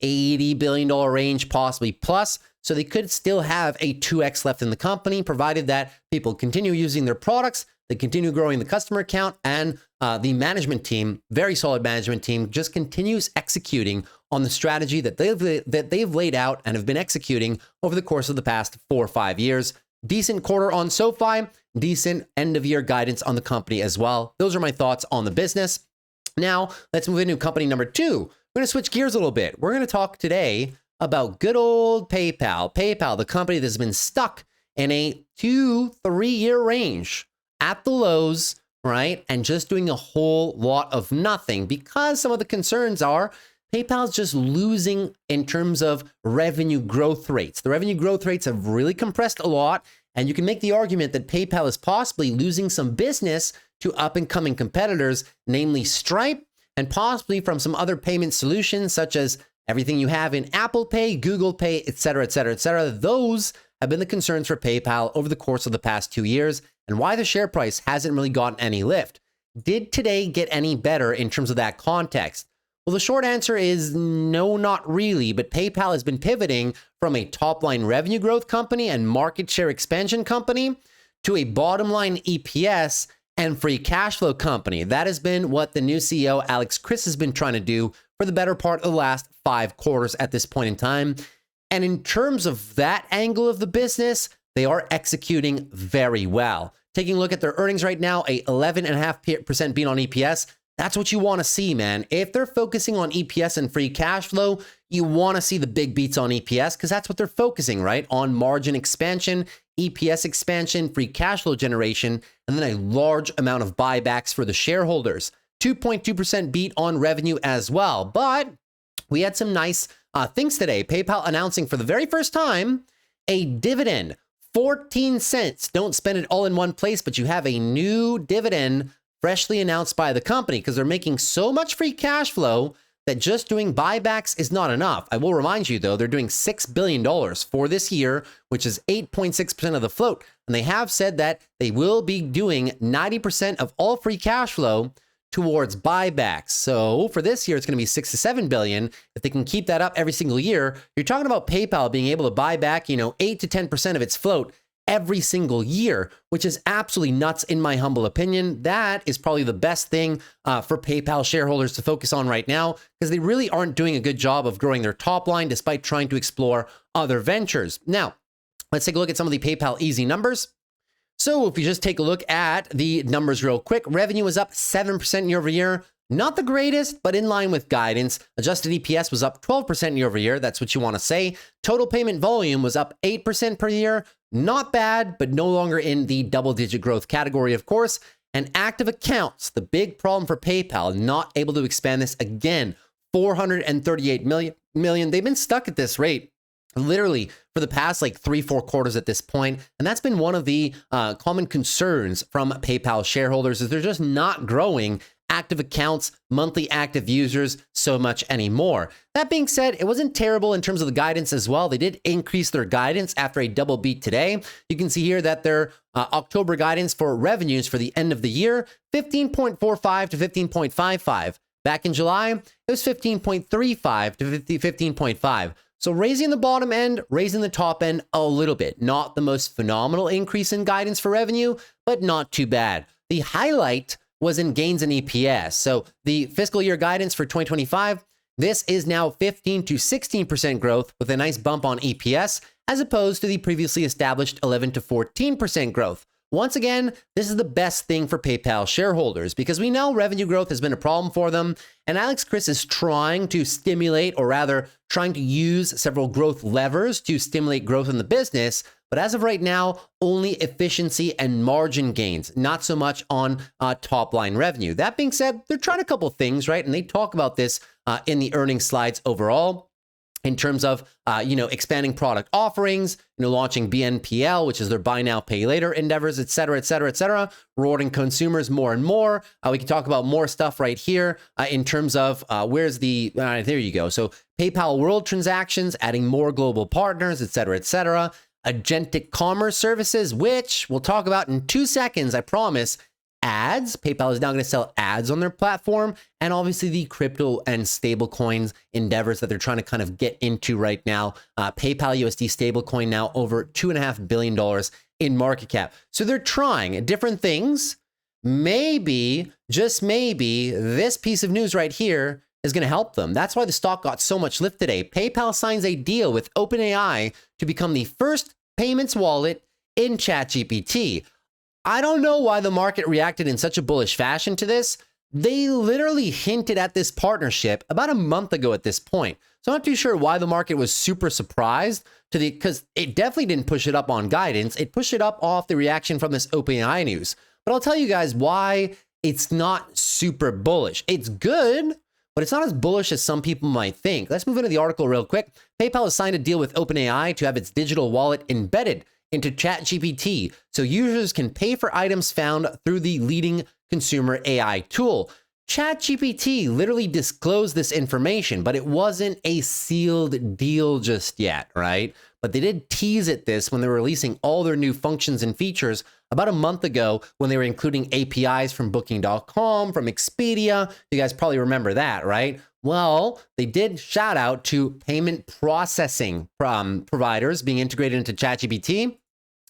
$80 billion range, possibly plus. So they could still have a 2x left in the company, provided that people continue using their products, they continue growing the customer count, and the management team, very solid management team, just continues executing on the strategy that they've laid out and have been executing over the course of the past 4 or 5 years. Decent quarter on SoFi, decent end of year guidance on the company as well. Those are my thoughts on the business. Now, let's move into company number 2. We're going to switch gears a little bit. We're going to talk today about good old PayPal. PayPal, the company that's been stuck in a 2-3 year range at the lows, right? And just doing a whole lot of nothing because some of the concerns are PayPal's just losing in terms of revenue growth rates. The revenue growth rates have really compressed a lot, and you can make the argument that PayPal is possibly losing some business to up-and-coming competitors, namely Stripe and possibly from some other payment solutions, such as everything you have in Apple Pay, Google Pay, etc., etc., etc. Those have been the concerns for PayPal over the course of the past 2 years and why the share price hasn't really gotten any lift. Did today get any better in terms of that context? Well, the short answer is no, not really, but PayPal has been pivoting from a top-line revenue growth company and market share expansion company to a bottom-line EPS and free cash flow company. That has been what the new CEO, Alex Chriss, has been trying to do for the better part of the last 5 quarters at this point in time. And in terms of that angle of the business, they are executing very well. Taking a look at their earnings right now, a 11.5% beat on EPS. That's what you want to see, man. If they're focusing on EPS and free cash flow, you want to see the big beats on EPS because that's what they're focusing, right? On margin expansion, EPS expansion, free cash flow generation, and then a large amount of buybacks for the shareholders. 2.2% beat on revenue as well. But we had some nice things today. PayPal announcing for the very first time a dividend, 14 cents. Don't spend it all in one place, but you have a new dividend freshly announced by the company because they're making so much free cash flow that just doing buybacks is not enough. I will remind you, though, they're doing $6 billion for this year, which is 8.6% of the float. And they have said that they will be doing 90% of all free cash flow towards buybacks. So for this year, it's going to be 6 to 7 billion. If they can keep that up every single year, you're talking about PayPal being able to buy back, 8 to 10% of its float every single year, which is absolutely nuts in my humble opinion. That is probably the best thing for PayPal shareholders to focus on right now because they really aren't doing a good job of growing their top line despite trying to explore other ventures. Now, let's take a look at some of the PayPal easy numbers. So if you just take a look at the numbers real quick, revenue was up 7% year over year. Not the greatest, but in line with guidance. Adjusted EPS was up 12% year over year. That's what you want to say. Total payment volume was up 8% per year. Not bad, but no longer in the double-digit growth category, of course. And active accounts, the big problem for PayPal, not able to expand this again. 438 million. They've been stuck at this rate literally for the past 3-4 quarters at this point. And that's been one of the common concerns from PayPal shareholders is they're just not growing active accounts, monthly active users so much anymore. That being said, it wasn't terrible in terms of the guidance as well. They did increase their guidance after a double beat today. You can see here that their October guidance for revenues for the end of the year, 15.45 to 15.55. Back in July, it was 15.35 to 15.5. So raising the bottom end, raising the top end a little bit. Not the most phenomenal increase in guidance for revenue, but not too bad. The highlight was in gains in EPS. So the fiscal year guidance for 2025, this is now 15 to 16% growth with a nice bump on EPS, as opposed to the previously established 11 to 14% growth. Once again, this is the best thing for PayPal shareholders because we know revenue growth has been a problem for them. And Alex Chriss is trying to stimulate, or rather trying to use several growth levers to stimulate growth in the business. But as of right now, only efficiency and margin gains, not so much on top line revenue. That being said, they're trying a couple things, right? And they talk about this in the earnings slides overall in terms of, expanding product offerings, launching BNPL, which is their buy now, pay later endeavors, et cetera, et cetera, et cetera, rewarding consumers more and more. We can talk about more stuff right here in terms of where's the, there you go. So PayPal World transactions, adding more global partners, et cetera, et cetera. Agentic commerce services, which we'll talk about in 2 seconds, I promise. Ads. PayPal is now going to sell ads on their platform, and obviously the crypto and stablecoins endeavors that they're trying to kind of get into right now. PayPal USD stablecoin now over $2.5 billion in market cap. So they're trying different things. Maybe, just maybe, this piece of news right here is going to help them. That's why the stock got so much lift today. PayPal signs a deal with OpenAI to become the first payments wallet in ChatGPT. I don't know why the market reacted in such a bullish fashion to this. They literally hinted at this partnership about a month ago at this point. So I'm not too sure why the market was super surprised because it definitely didn't push it up on guidance. It pushed it up off the reaction from this OpenAI news. But I'll tell you guys why it's not super bullish. It's good, but it's not as bullish as some people might think. Let's move into the article real quick. PayPal has signed a deal with OpenAI to have its digital wallet embedded into ChatGPT so users can pay for items found through the leading consumer AI tool. ChatGPT literally disclosed this information, but it wasn't a sealed deal just yet, right? But they did tease at this when they were releasing all their new functions and features about a month ago when they were including APIs from Booking.com, from Expedia. You guys probably remember that, right? Well, they did shout out to payment processing providers being integrated into ChatGPT.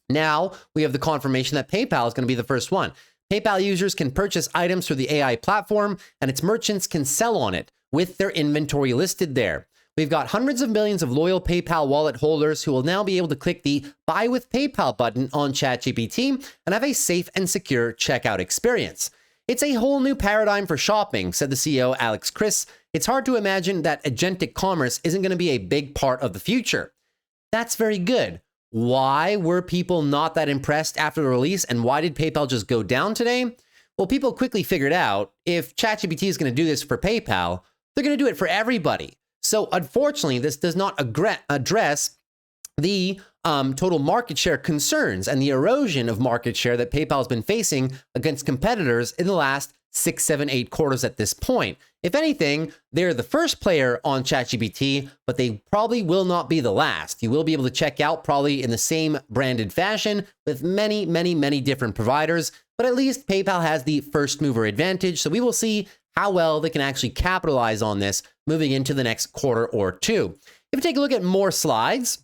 Now we have the confirmation that PayPal is going to be the first one. PayPal users can purchase items through the AI platform, and its merchants can sell on it with their inventory listed there. We've got hundreds of millions of loyal PayPal wallet holders who will now be able to click the Buy with PayPal button on ChatGPT and have a safe and secure checkout experience. It's a whole new paradigm for shopping, said the CEO Alex Chris. It's hard to imagine that agentic commerce isn't going to be a big part of the future. That's very good. Why were people not that impressed after the release, and why did PayPal just go down today? Well, people quickly figured out if ChatGPT is going to do this for PayPal, they're going to do it for everybody. So unfortunately, this does not address the total market share concerns and the erosion of market share that PayPal has been facing against competitors in the last 6, 7, 8 quarters at this point. If anything, they're the first player on ChatGPT, but they probably will not be the last. You will be able to check out probably in the same branded fashion with many, many, many different providers, but at least PayPal has the first mover advantage. So we will see how well they can actually capitalize on this moving into the next quarter or two. If you take a look at more slides,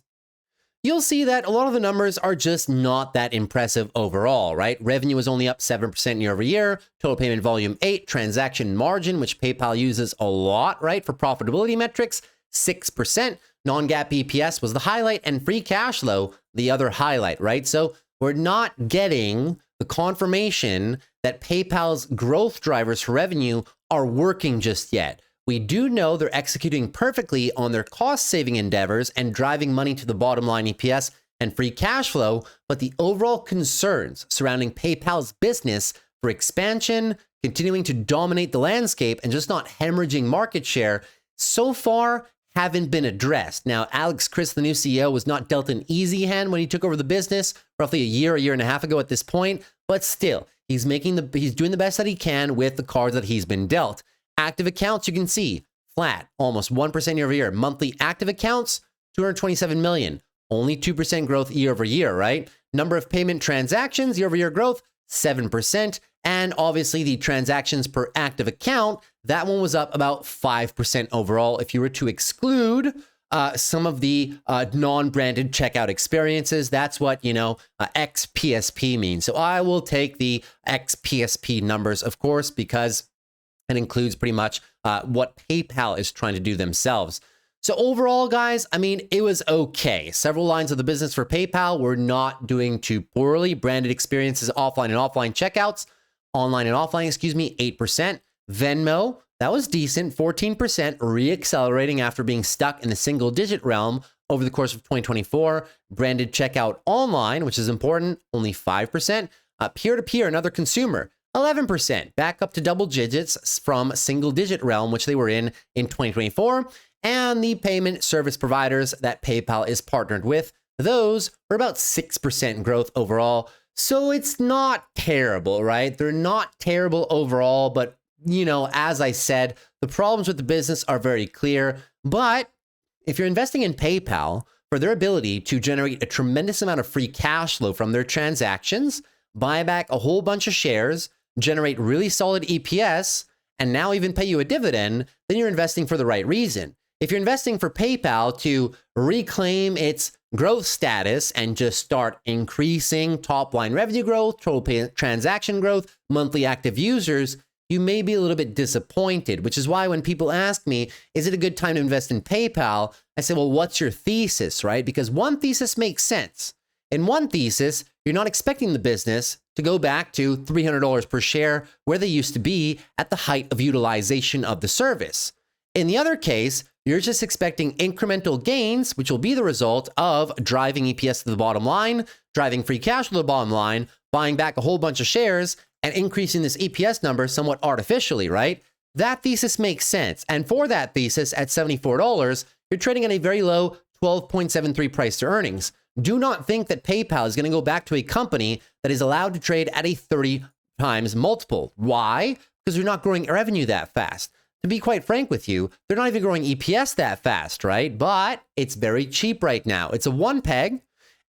you'll see that a lot of the numbers are just not that impressive overall, right? Revenue is only up 7% year over year, total payment volume 8%, transaction margin, which PayPal uses a lot, right, for profitability metrics, 6%. Non-GAAP EPS was the highlight, and free cash flow, the other highlight, right? So we're not getting the confirmation that PayPal's growth drivers for revenue are working just yet. We do know they're executing perfectly on their cost-saving endeavors and driving money to the bottom line EPS and free cash flow, but the overall concerns surrounding PayPal's business for expansion, continuing to dominate the landscape, and just not hemorrhaging market share so far haven't been addressed. Now, Alex Chris, the new CEO, was not dealt an easy hand when he took over the business roughly a year and a half ago at this point, but still, he's doing the best that he can with the cards that he's been dealt. Active accounts, you can see, flat, almost 1% year over year. Monthly active accounts, 227 million, only 2% growth year over year, right? Number of payment transactions, year over year growth, 7%. And obviously the transactions per active account, that one was up about 5% overall. If you were to exclude some of the non-branded checkout experiences, that's what, XPSP means. So I will take the XPSP numbers, of course, because it includes pretty much what PayPal is trying to do themselves. So overall, guys, I mean, it was okay. Several lines of the business for PayPal were not doing too poorly. Branded experiences, offline and offline checkouts, online and offline, 8%. Venmo, that was decent, 14%, re-accelerating after being stuck in the single-digit realm over the course of 2024. Branded checkout online, which is important, only 5%. Peer-to-peer, another consumer, 11%, back up to double digits from single-digit realm, which they were in 2024. And the payment service providers that PayPal is partnered with, those were about 6% growth overall. So it's not terrible, right? They're not terrible overall, but as I said, the problems with the business are very clear. But if you're investing in PayPal for their ability to generate a tremendous amount of free cash flow from their transactions, buy back a whole bunch of shares, generate really solid EPS, and now even pay you a dividend, then you're investing for the right reason. If you're investing for PayPal to reclaim its growth status and just start increasing top-line revenue growth, total transaction growth, monthly active users, you may be a little bit disappointed, which is why when people ask me, is it a good time to invest in PayPal? I say, well, what's your thesis, right? Because one thesis makes sense. In one thesis, you're not expecting the business to go back to $300 per share where they used to be at the height of utilization of the service. In the other case, you're just expecting incremental gains, which will be the result of driving EPS to the bottom line, driving free cash flow to the bottom line, buying back a whole bunch of shares, and increasing this EPS number somewhat artificially, right? That thesis makes sense. And for that thesis at $74, you're trading at a very low 12.73 price to earnings. Do not think that PayPal is going to go back to a company that is allowed to trade at a 30 times multiple. Why? because they're not growing revenue that fast. To be quite frank with you, they're not even growing EPS that fast, right? But it's very cheap right now. It's a 1 peg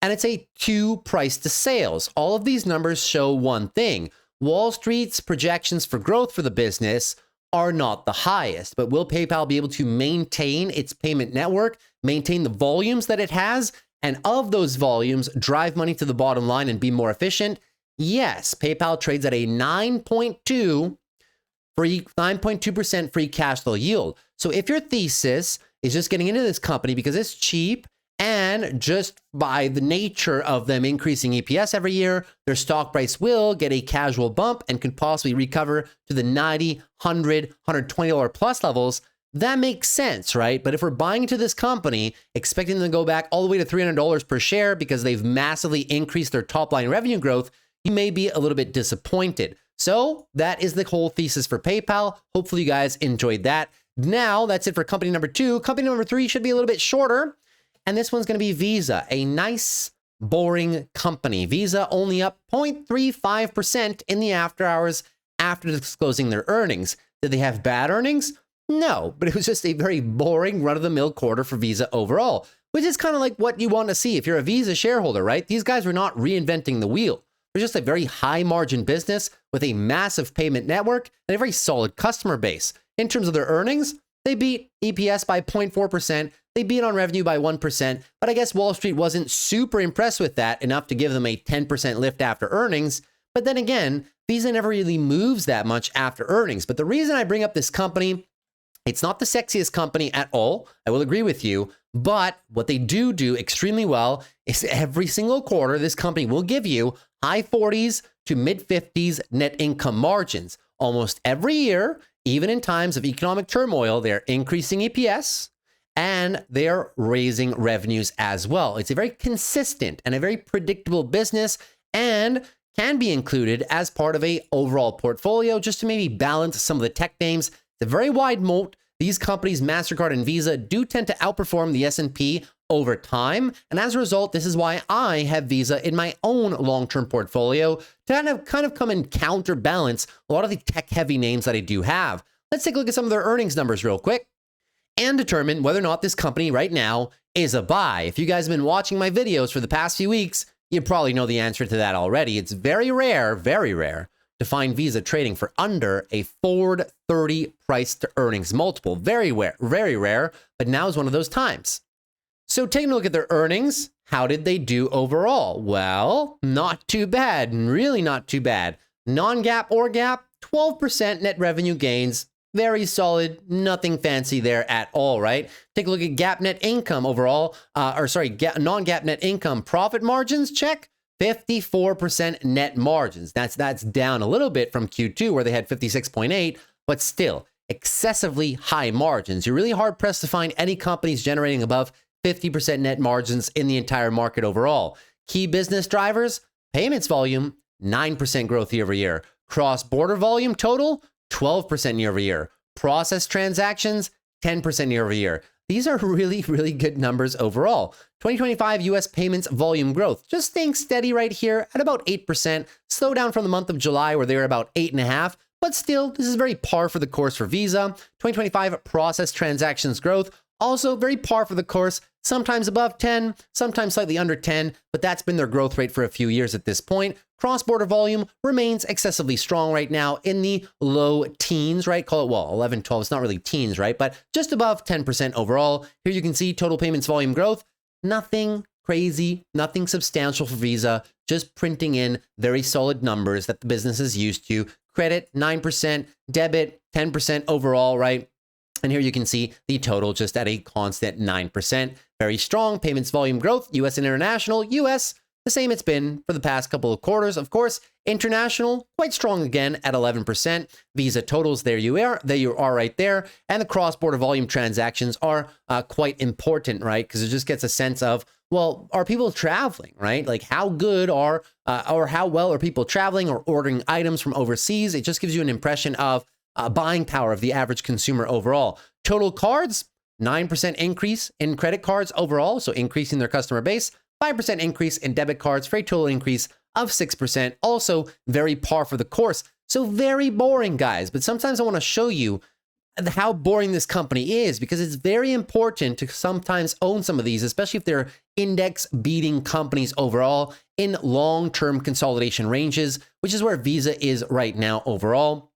and it's a 2 price to sales. All of these numbers show one thing. Wall Street's projections for growth for the business are not the highest, but will PayPal be able to maintain its payment network, maintain the volumes that it has, and of those volumes, drive money to the bottom line and be more efficient? Yes, PayPal trades at a 9.2% free cash flow yield. So if your thesis is just getting into this company because it's cheap and just by the nature of them increasing EPS every year, their stock price will get a casual bump and could possibly recover to the $90, $100, $120 plus levels, that makes sense, right? But if we're buying into this company, expecting them to go back all the way to $300 per share because they've massively increased their top line revenue growth, you may be a little bit disappointed. So that is the whole thesis for PayPal. Hopefully you guys enjoyed that. Now that's it for company number 2. Company number 3 should be a little bit shorter. And this one's going to be Visa, a nice, boring company. Visa only up 0.35% in the after hours after disclosing their earnings. Did they have bad earnings? No, but it was just a very boring run-of-the-mill quarter for Visa overall, which is kind of like what you want to see if you're a Visa shareholder, right? These guys were not reinventing the wheel. They're just a very high-margin business with a massive payment network and a very solid customer base. In terms of their earnings, they beat EPS by 0.4%. They beat on revenue by 1%, but I guess Wall Street wasn't super impressed with that enough to give them a 10% lift after earnings. But then again, Visa never really moves that much after earnings. But the reason I bring up this company, it's not the sexiest company at all. I will agree with you. But what they do extremely well is every single quarter, this company will give you high 40s to mid 50s net income margins. Almost every year, even in times of economic turmoil, they're increasing EPS and they're raising revenues as well. It's a very consistent and a very predictable business and can be included as part of a overall portfolio just to maybe balance some of the tech names. It's a very wide moat. These companies, MasterCard and Visa, do tend to outperform the S&P over time. And as a result, this is why I have Visa in my own long-term portfolio to kind of come and counterbalance a lot of the tech-heavy names that I do have. Let's take a look at some of their earnings numbers real quick and determine whether or not this company right now is a buy. If you guys have been watching my videos for the past few weeks, you probably know the answer to that already. It's very rare to find Visa trading for under a forward 30 price to earnings multiple. Very rare, but now is one of those times. So taking a look at their earnings, how did they do overall? Well, not too bad, really not too bad. Non-GAAP or GAAP, 12% net revenue gains. Very solid, nothing fancy there at all, right? Take a look at GAAP net income overall, non-GAAP net income profit margins, check. 54% net margins. That's down a little bit from Q2 where they had 56.8, but still excessively high margins. You're really hard pressed to find any companies generating above 50% net margins in the entire market overall. Key business drivers, payments volume, 9% growth year over year. Cross-border volume total, 12% year over year. Processed transactions, 10% year over year. These are really good numbers overall. 2025 US payments volume growth, just staying steady right here at about 8%, slow down from the month of July where they were about 8.5%, but still, this is very par for the course for Visa. 2025 processed transactions growth, also very par for the course, sometimes above 10, sometimes slightly under 10, but that's been their growth rate for a few years at this point. Cross-border volume remains excessively strong right now in the low teens, right? Call it, 11, 12, it's not really teens, right? But just above 10% overall. Here you can see total payments volume growth. Nothing crazy, nothing substantial for Visa, just printing in very solid numbers that the business is used to. Credit, 9%, debit, 10% overall, right? And here you can see the total just at a constant 9%. Very strong payments volume growth, US and international. US, the same it's been for the past couple of quarters. Of course, international, quite strong again at 11%. Visa totals, there you are right there. And the cross-border volume transactions are quite important, right? Because it just gets a sense of, well, are people traveling, right? Like how good are, or how well are people traveling or ordering items from overseas? It just gives you an impression of buying power of the average consumer overall. Total cards, 9% increase in credit cards overall, so increasing their customer base. 5% increase in debit cards for a total increase of 6%. Also very par for the course. So very boring, guys. But sometimes I want to show you how boring this company is, because it's very important to sometimes own some of these, especially if they're index beating companies overall in long-term consolidation ranges, which is where Visa is right now overall.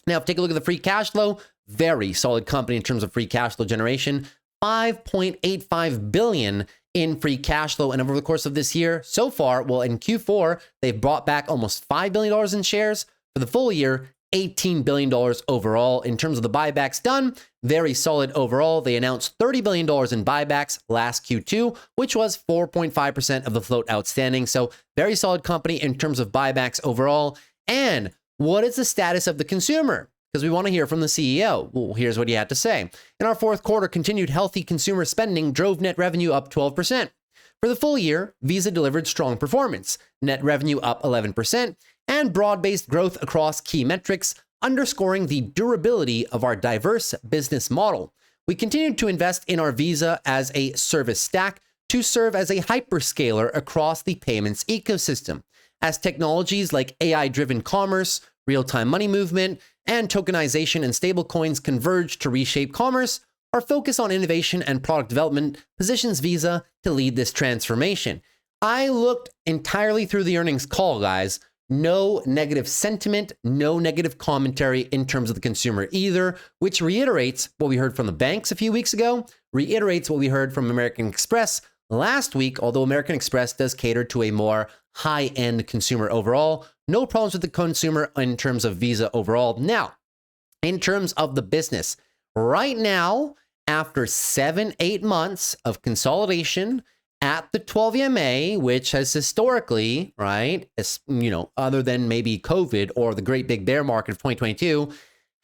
Now, take a look at the free cash flow. Very solid company in terms of free cash flow generation. 5.85 billion in free cash flow. And over the course of this year so far, well, in Q4, they've brought back almost $5 billion in shares. For the full year, $18 billion overall. In terms of the buybacks done, very solid overall. They announced $30 billion in buybacks last Q2, which was 4.5% of the float outstanding. So very solid company in terms of buybacks overall. And what is the status of the consumer? Because we want to hear from the CEO. Well, here's what he had to say. In our fourth quarter, continued healthy consumer spending drove net revenue up 12%. For the full year, Visa delivered strong performance. Net revenue up 11%, and broad-based growth across key metrics, underscoring the durability of our diverse business model. We continued to invest in our Visa as a service stack to serve as a hyperscaler across the payments ecosystem. As technologies like AI-driven commerce, real-time money movement, and tokenization and stablecoins converge to reshape commerce, our focus on innovation and product development positions Visa to lead this transformation. I looked entirely through the earnings call, guys. No negative sentiment, no negative commentary in terms of the consumer either, which reiterates what we heard from the banks a few weeks ago, reiterates what we heard from American Express last week, although American Express does cater to a more high-end consumer overall. No problems with the consumer in terms of Visa overall. Now, in terms of the business, right now, after 7-8 months of consolidation at the 12 EMA, which has historically, right, other than maybe COVID or the great big bear market of 2022,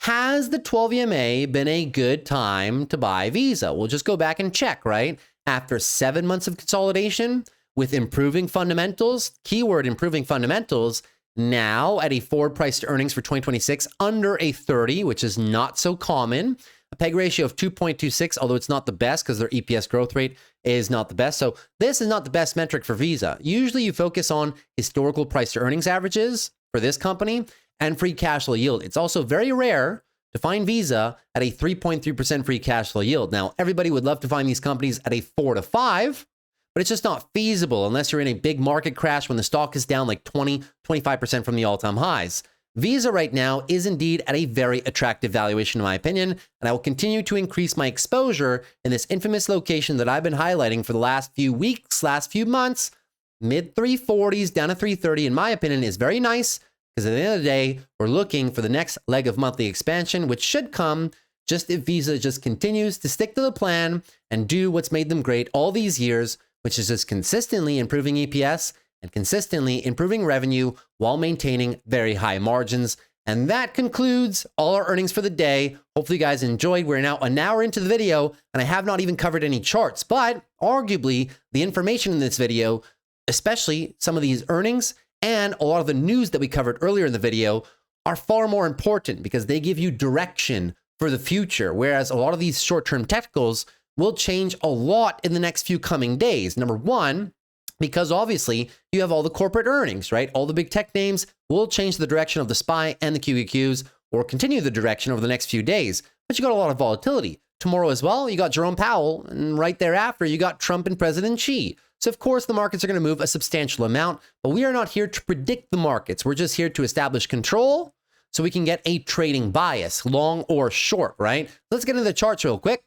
has the 12 EMA been a good time to buy Visa? We'll just go back and check, right? After 7 months of consolidation with improving fundamentals, keyword improving fundamentals, now at a forward price to earnings for 2026 under a 30, which is not so common. A PEG ratio of 2.26, although it's not the best because their EPS growth rate is not the best. So this is not the best metric for Visa. Usually you focus on historical price to earnings averages for this company and free cash flow yield. It's also very rare to find Visa at a 3.3% free cash flow yield. Now, everybody would love to find these companies at a 4 to 5, but it's just not feasible unless you're in a big market crash when the stock is down like 20, 25% from the all-time highs. Visa right now is indeed at a very attractive valuation, in my opinion, and I will continue to increase my exposure in this infamous location that I've been highlighting for the last few weeks, last few months. Mid 340s down to 330, in my opinion, is very nice, because at the end of the day, we're looking for the next leg of monthly expansion, which should come just if Visa just continues to stick to the plan and do what's made them great all these years, which is just consistently improving EPS and consistently improving revenue while maintaining very high margins. And that concludes all our earnings for the day. Hopefully you guys enjoyed. We're now an hour into the video and I have not even covered any charts, but arguably the information in this video, especially some of these earnings and a lot of the news that we covered earlier in the video, are far more important because they give you direction for the future. Whereas a lot of these short-term technicals will change a lot in the next few coming days. Number one, because obviously you have all the corporate earnings, right? All the big tech names will change the direction of the SPY and the QQQs or continue the direction over the next few days. But you got a lot of volatility. Tomorrow as well, you got Jerome Powell, and right thereafter, you got Trump and President Xi. So of course, the markets are going to move a substantial amount, but we are not here to predict the markets. We're just here to establish control so we can get a trading bias, long or short, right? Let's get into the charts real quick.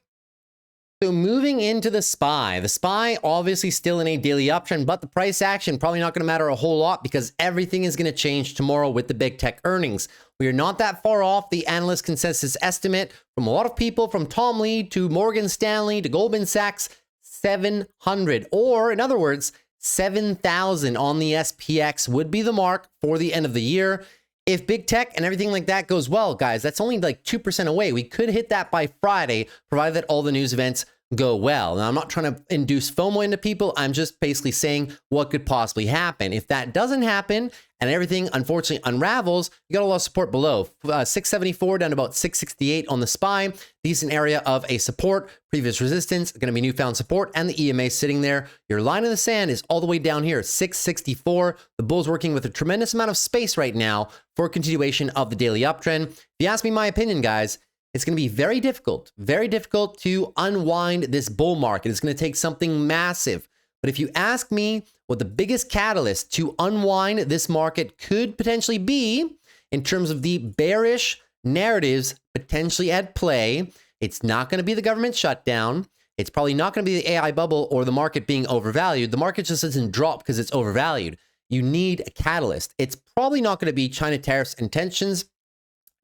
So moving into the SPY obviously still in a daily uptrend, but the price action probably not going to matter a whole lot because everything is going to change tomorrow with the big tech earnings. We are not that far off the analyst consensus estimate from a lot of people, from Tom Lee to Morgan Stanley to Goldman Sachs, 700, or in other words, 7,000 on the SPX would be the mark for the end of the year. If big tech and everything like that goes well, guys, that's only like 2% away. We could hit that by Friday, provided that all the news events go well. Now, I'm not trying to induce FOMO into people. I'm just basically saying what could possibly happen. If that doesn't happen and everything unfortunately unravels, you got a lot of support below. 674 down to about 668 on the SPY. Decent area of a support. Previous resistance, going to be newfound support, and the EMA sitting there. Your line in the sand is all the way down here, 664. The bull's working with a tremendous amount of space right now for a continuation of the daily uptrend. If you ask me my opinion, guys, it's going to be very difficult to unwind this bull market. It's going to take something massive. But if you ask me what the biggest catalyst to unwind this market could potentially be in terms of the bearish narratives potentially at play, it's not going to be the government shutdown. It's probably not going to be the AI bubble or the market being overvalued. The market just doesn't drop because it's overvalued. You need a catalyst. It's probably not going to be China tariffs and tensions.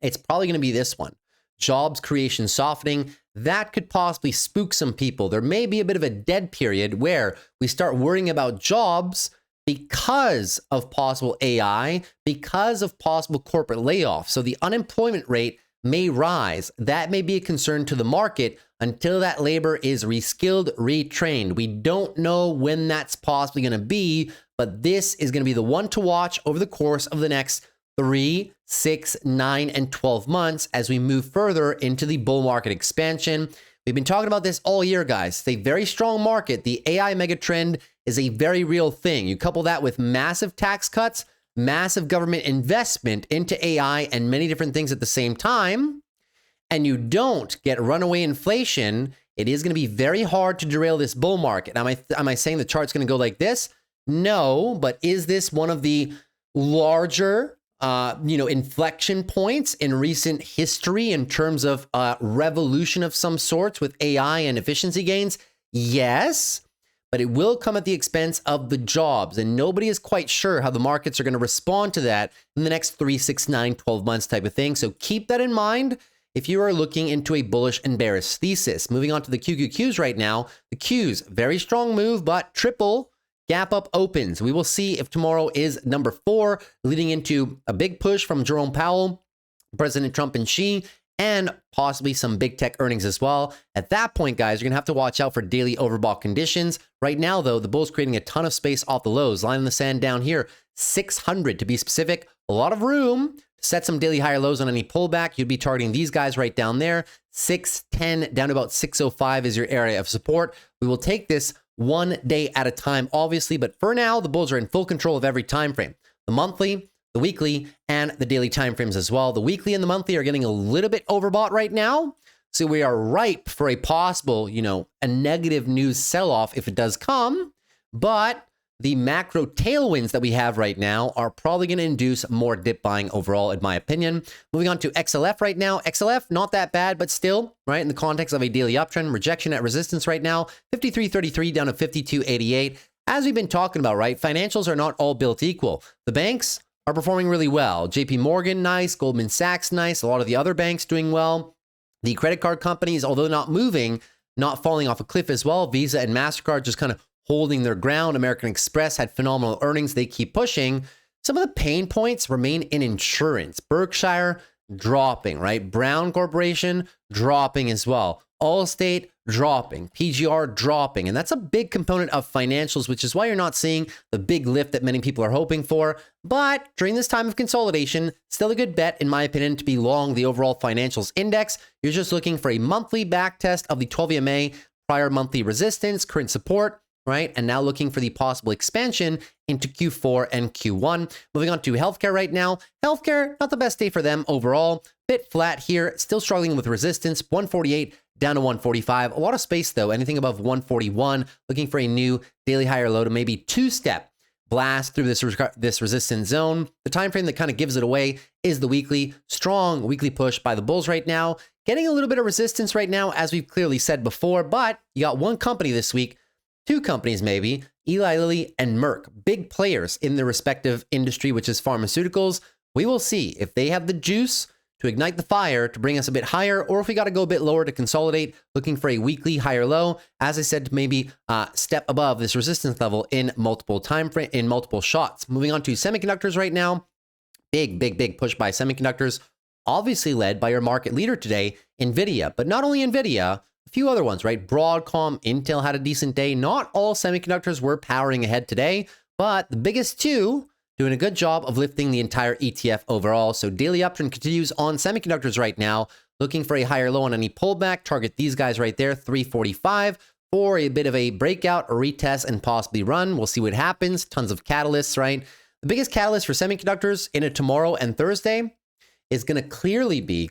It's probably going to be this one. Jobs creation softening. That could possibly spook some people. There may be a bit of a dead period where we start worrying about jobs because of possible AI, because of possible corporate layoffs. So the unemployment rate may rise. That may be a concern to the market until that labor is reskilled, retrained. We don't know when that's possibly going to be, but this is going to be the one to watch over the course of the next 3, 6, 9, and 12 months as we move further into the bull market expansion. We've been talking about this all year, guys. It's a very strong market. The AI megatrend is a very real thing. You couple that with massive tax cuts, massive government investment into AI and many different things at the same time, and you don't get runaway inflation, it is going to be very hard to derail this bull market. Am I saying the chart's going to go like this? No, but is this one of the larger inflection points in recent history in terms of revolution of some sorts with AI and efficiency gains? Yes, but it will come at the expense of the jobs, and nobody is quite sure how the markets are going to respond to that in the next 3, 6, 9, 12 months type of thing. So keep that in mind if you are looking into a bullish and bearish thesis. Moving on to the QQQs right now. The Qs, very strong move, but triple gap up opens. We will see if tomorrow is number 4, leading into a big push from Jerome Powell, President Trump and Xi, and possibly some big tech earnings as well. At that point, guys, you're going to have to watch out for daily overbought conditions. Right now, though, the bull's creating a ton of space off the lows. Line in the sand down here, 600 to be specific. A lot of room to set some daily higher lows on any pullback. You'd be targeting these guys right down there. 610 down to about 605 is your area of support. We will take this one day at a time, obviously, but for now, the bulls are in full control of every time frame. The monthly, the weekly, and the daily time frames as well. The weekly and the monthly are getting a little bit overbought right now, so we are ripe for a possible, a negative news sell-off if it does come, but the macro tailwinds that we have right now are probably going to induce more dip buying overall, in my opinion. Moving on to XLF right now. XLF, not that bad, but still, right, in the context of a daily uptrend, rejection at resistance right now, 53.33 down to 52.88. As we've been talking about, right, financials are not all built equal. The banks are performing really well. JP Morgan, nice. Goldman Sachs, nice. A lot of the other banks doing well. The credit card companies, although not moving, not falling off a cliff as well. Visa and MasterCard just kind of holding their ground. American Express had phenomenal earnings. They keep pushing. Some of the pain points remain in insurance. Berkshire dropping, right? Brown Corporation dropping as well. Allstate dropping. PGR dropping. And that's a big component of financials, which is why you're not seeing the big lift that many people are hoping for. But during this time of consolidation, still a good bet, in my opinion, to be long the overall financials index. You're just looking for a monthly back test of the 12 EMA, prior monthly resistance, current support, right? And now looking for the possible expansion into Q4 and Q1. Moving on to healthcare right now. Healthcare, not the best day for them overall. Bit flat here, still struggling with resistance, 148 down to 145. A lot of space though, anything above 141, looking for a new daily higher low to maybe 2-step blast through this resistance zone. The time frame that kind of gives it away is the weekly. Strong weekly push by the bulls right now. Getting a little bit of resistance right now, as we've clearly said before, but you got one company this week, 2 companies maybe, Eli Lilly and Merck, big players in their respective industry, which is pharmaceuticals. We will see if they have the juice to ignite the fire to bring us a bit higher, or if we got to go a bit lower to consolidate, looking for a weekly higher low. As I said, maybe step above this resistance level in multiple shots. Moving on to semiconductors right now. Big push by semiconductors, obviously led by your market leader today, NVIDIA. But not only NVIDIA, few other ones, right? Broadcom, Intel had a decent day. Not all semiconductors were powering ahead today, but the biggest two doing a good job of lifting the entire ETF overall. So daily uptrend continues on semiconductors right now, looking for a higher low on any pullback. Target these guys right there, 345, for a bit of a breakout, a retest, and possibly run. We'll see what happens. Tons of catalysts, right? The biggest catalyst for semiconductors in a tomorrow and Thursday is going to clearly be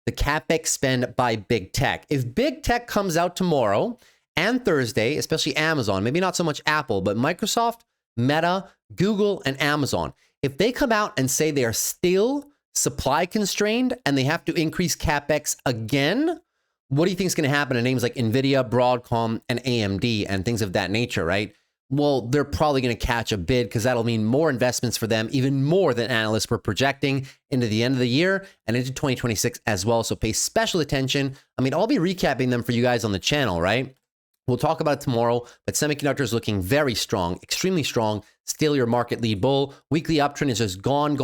the CapEx spend by big tech. If big tech comes out tomorrow and Thursday, especially Amazon, maybe not so much Apple, but Microsoft, Meta, Google, and Amazon, if they come out and say they are still supply constrained and they have to increase CapEx again, what do you think is going to happen to names like NVIDIA, Broadcom, and AMD and things of that nature, right? Well, they're probably going to catch a bid because that'll mean more investments for them, even more than analysts were projecting into the end of the year and into 2026 as well. So pay special attention. I mean, I'll be recapping them for you guys on the channel, right? We'll talk about it tomorrow, but semiconductors looking very strong, extremely strong. Still your market lead bull. Weekly uptrend is just gone.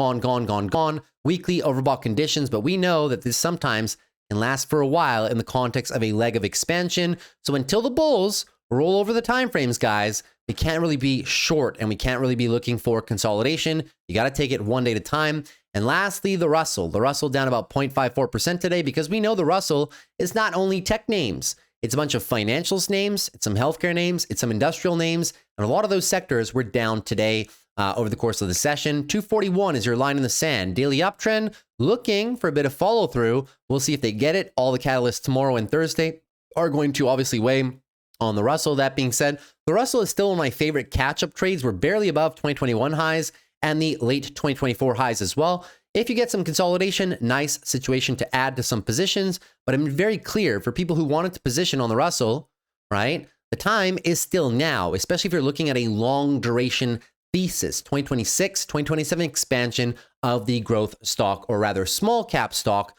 Weekly overbought conditions, but we know that this sometimes can last for a while in the context of a leg of expansion. So until the bulls roll over the timeframes, guys, we can't really be short and we can't really be looking for consolidation. You got to take it one day at a time. And lastly, the Russell. The Russell down about 0.54% today because we know the Russell is not only tech names. It's a bunch of financials names, it's some healthcare names, it's some industrial names, and a lot of those sectors were down today over the course of the session. 241 is your line in the sand. Daily uptrend, looking for a bit of follow through. We'll see if they get it. All the catalysts tomorrow and Thursday are going to obviously weigh on the Russell. That being said, the Russell is still one of my favorite catch-up trades. We're barely above 2021 highs and the late 2024 highs as well. If you get some consolidation, nice situation to add to some positions, but I'm very clear for people who wanted to position on the Russell, right? The time is still now, especially if you're looking at a long duration thesis, 2026, 2027 expansion of the growth stock, or rather small cap stock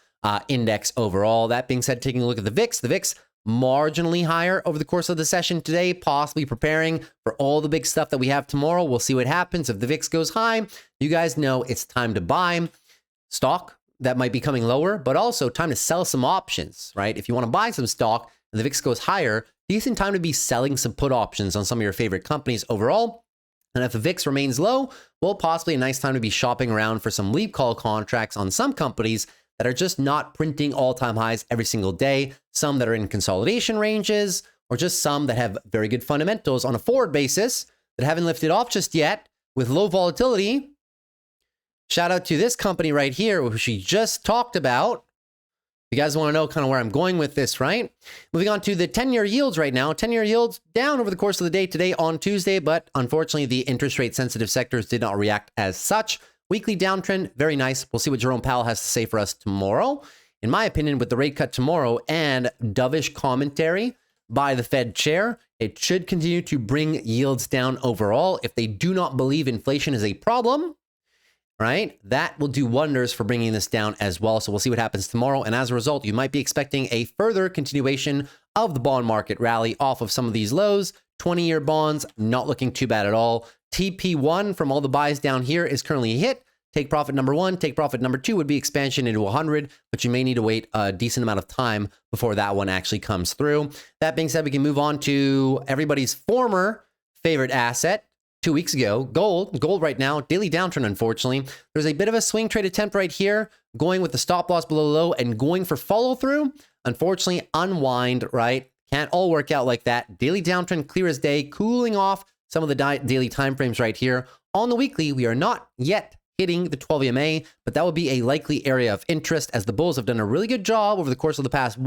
index overall. That being said, taking a look at the VIX marginally higher over the course of the session today, possibly preparing for all the big stuff that we have tomorrow. We'll see what happens. If the VIX goes high, you guys know it's time to buy stock that might be coming lower, but also time to sell some options, right? If you want to buy some stock and the VIX goes higher, decent time to be selling some put options on some of your favorite companies overall. And if the VIX remains low, well, possibly a nice time to be shopping around for some leap call contracts on some companies that are just not printing all-time highs every single day, some that are in consolidation ranges, or just some that have very good fundamentals on a forward basis that haven't lifted off just yet with low volatility. Shout out to this company right here, which we just talked about. You guys want to know kind of where I'm going with this, right? Moving on to the 10-year yields right now. 10-year yields down over the course of the day today on Tuesday, but unfortunately the interest rate sensitive sectors did not react as such. Weekly downtrend, very nice. We'll see what Jerome Powell has to say for us tomorrow. In my opinion, with the rate cut tomorrow and dovish commentary by the Fed chair, it should continue to bring yields down overall. If they do not believe inflation is a problem, right, that will do wonders for bringing this down as well. So we'll see what happens tomorrow. And as a result, you might be expecting a further continuation of the bond market rally off of some of these lows. 20-year bonds, not looking too bad at all. TP1 from all the buys down here is currently a hit. Take profit number one, take profit number two would be expansion into 100, but you may need to wait a decent amount of time before that one actually comes through. That being said, we can move on to everybody's former favorite asset. 2 weeks ago, gold. Gold right now, daily downtrend, unfortunately. There's a bit of a swing trade attempt right here, going with the stop loss below low and going for follow through. Unfortunately, unwind, right? Can't all work out like that. Daily downtrend, clear as day, cooling off some of the daily timeframes right here. On the weekly, we are not yet hitting the 12 EMA, but that would be a likely area of interest as the bulls have done a really good job over the course of the past,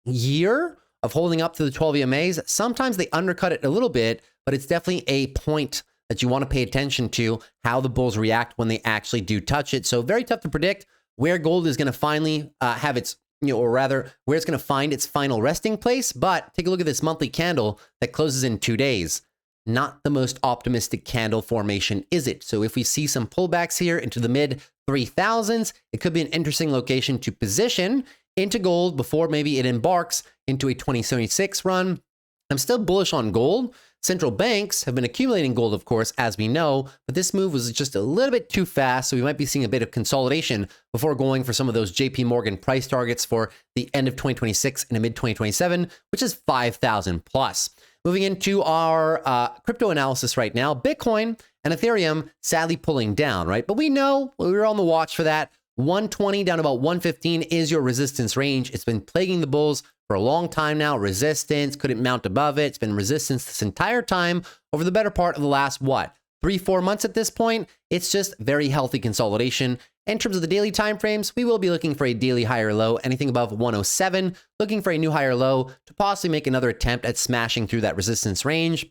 year of holding up to the 12 EMAs. Sometimes they undercut it a little bit, but it's definitely a point that you want to pay attention to, how the bulls react when they actually do touch it. So very tough to predict where gold is going to finally have its, or rather where it's going to find its final resting place. But take a look at this monthly candle that closes in 2 days. Not the most optimistic candle formation, is it? So if we see some pullbacks here into the mid 3000s, it could be an interesting location to position into gold before maybe it embarks into a 2076 run. I'm still bullish on gold. Central banks have been accumulating gold, of course, as we know, but this move was just a little bit too fast, so we might be seeing a bit of consolidation before going for some of those JP Morgan price targets for the end of 2026 and mid-2027, which is 5,000 plus. Moving into our crypto analysis right now, Bitcoin and Ethereum sadly pulling down, right? But we know we were on the watch for that. 120 down to about 115 is your resistance range. It's been plaguing the bulls for a long time now. Resistance, couldn't mount above it. It's been resistance this entire time over the better part of the last, 3-4 months at this point. It's just very healthy consolidation. In terms of the daily timeframes, we will be looking for a daily higher low, anything above 107, looking for a new higher low to possibly make another attempt at smashing through that resistance range.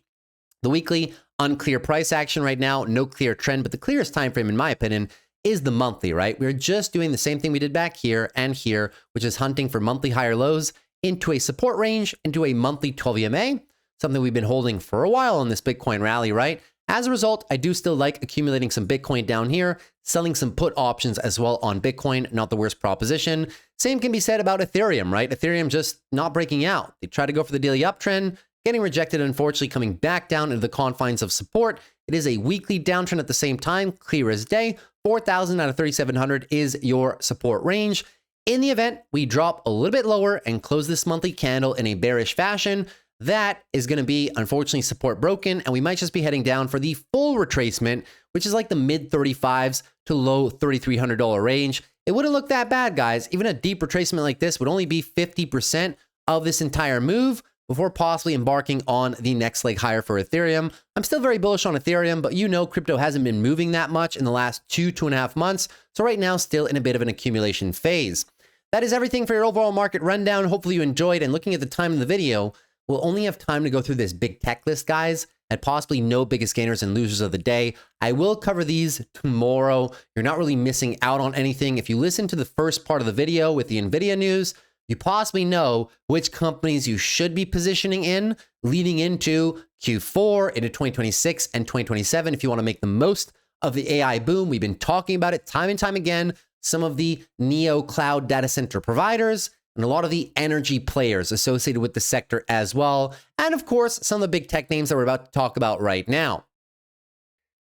The weekly, unclear price action right now, no clear trend, but the clearest time frame, in my opinion, is the monthly, right? We're just doing the same thing we did back here and here, which is hunting for monthly higher lows into a support range, into a monthly 12 EMA, something we've been holding for a while on this Bitcoin rally, right? As a result, I do still like accumulating some Bitcoin down here, selling some put options as well on Bitcoin, not the worst proposition. Same can be said about Ethereum, right? Ethereum just not breaking out. They try to go for the daily uptrend, getting rejected, unfortunately coming back down into the confines of support. It is a weekly downtrend at the same time, clear as day. 4,000 out of 3,700 is your support range. In the event we drop a little bit lower and close this monthly candle in a bearish fashion, that is going to be, unfortunately, support broken, and we might just be heading down for the full retracement, which is like the mid 35s to low $3,300 range. It wouldn't look that bad, guys. Even a deep retracement like this would only be 50% of this entire move before possibly embarking on the next leg higher for Ethereum. I'm still very bullish on Ethereum, but you know crypto hasn't been moving that much in the last 2.5 months. So right now, still in a bit of an accumulation phase. That is everything for your overall market rundown. Hopefully you enjoyed, and looking at the time in the video, we'll only have time to go through this big tech list, guys, and possibly no biggest gainers and losers of the day. I will cover these tomorrow. You're not really missing out on anything. If you listen to the first part of the video with the NVIDIA news, you possibly know which companies you should be positioning in leading into Q4, into 2026 and 2027 if you want to make the most of the AI boom. We've been talking about it time and time again. Some of the neo cloud data center providers and a lot of the energy players associated with the sector as well. And of course, some of the big tech names that we're about to talk about right now.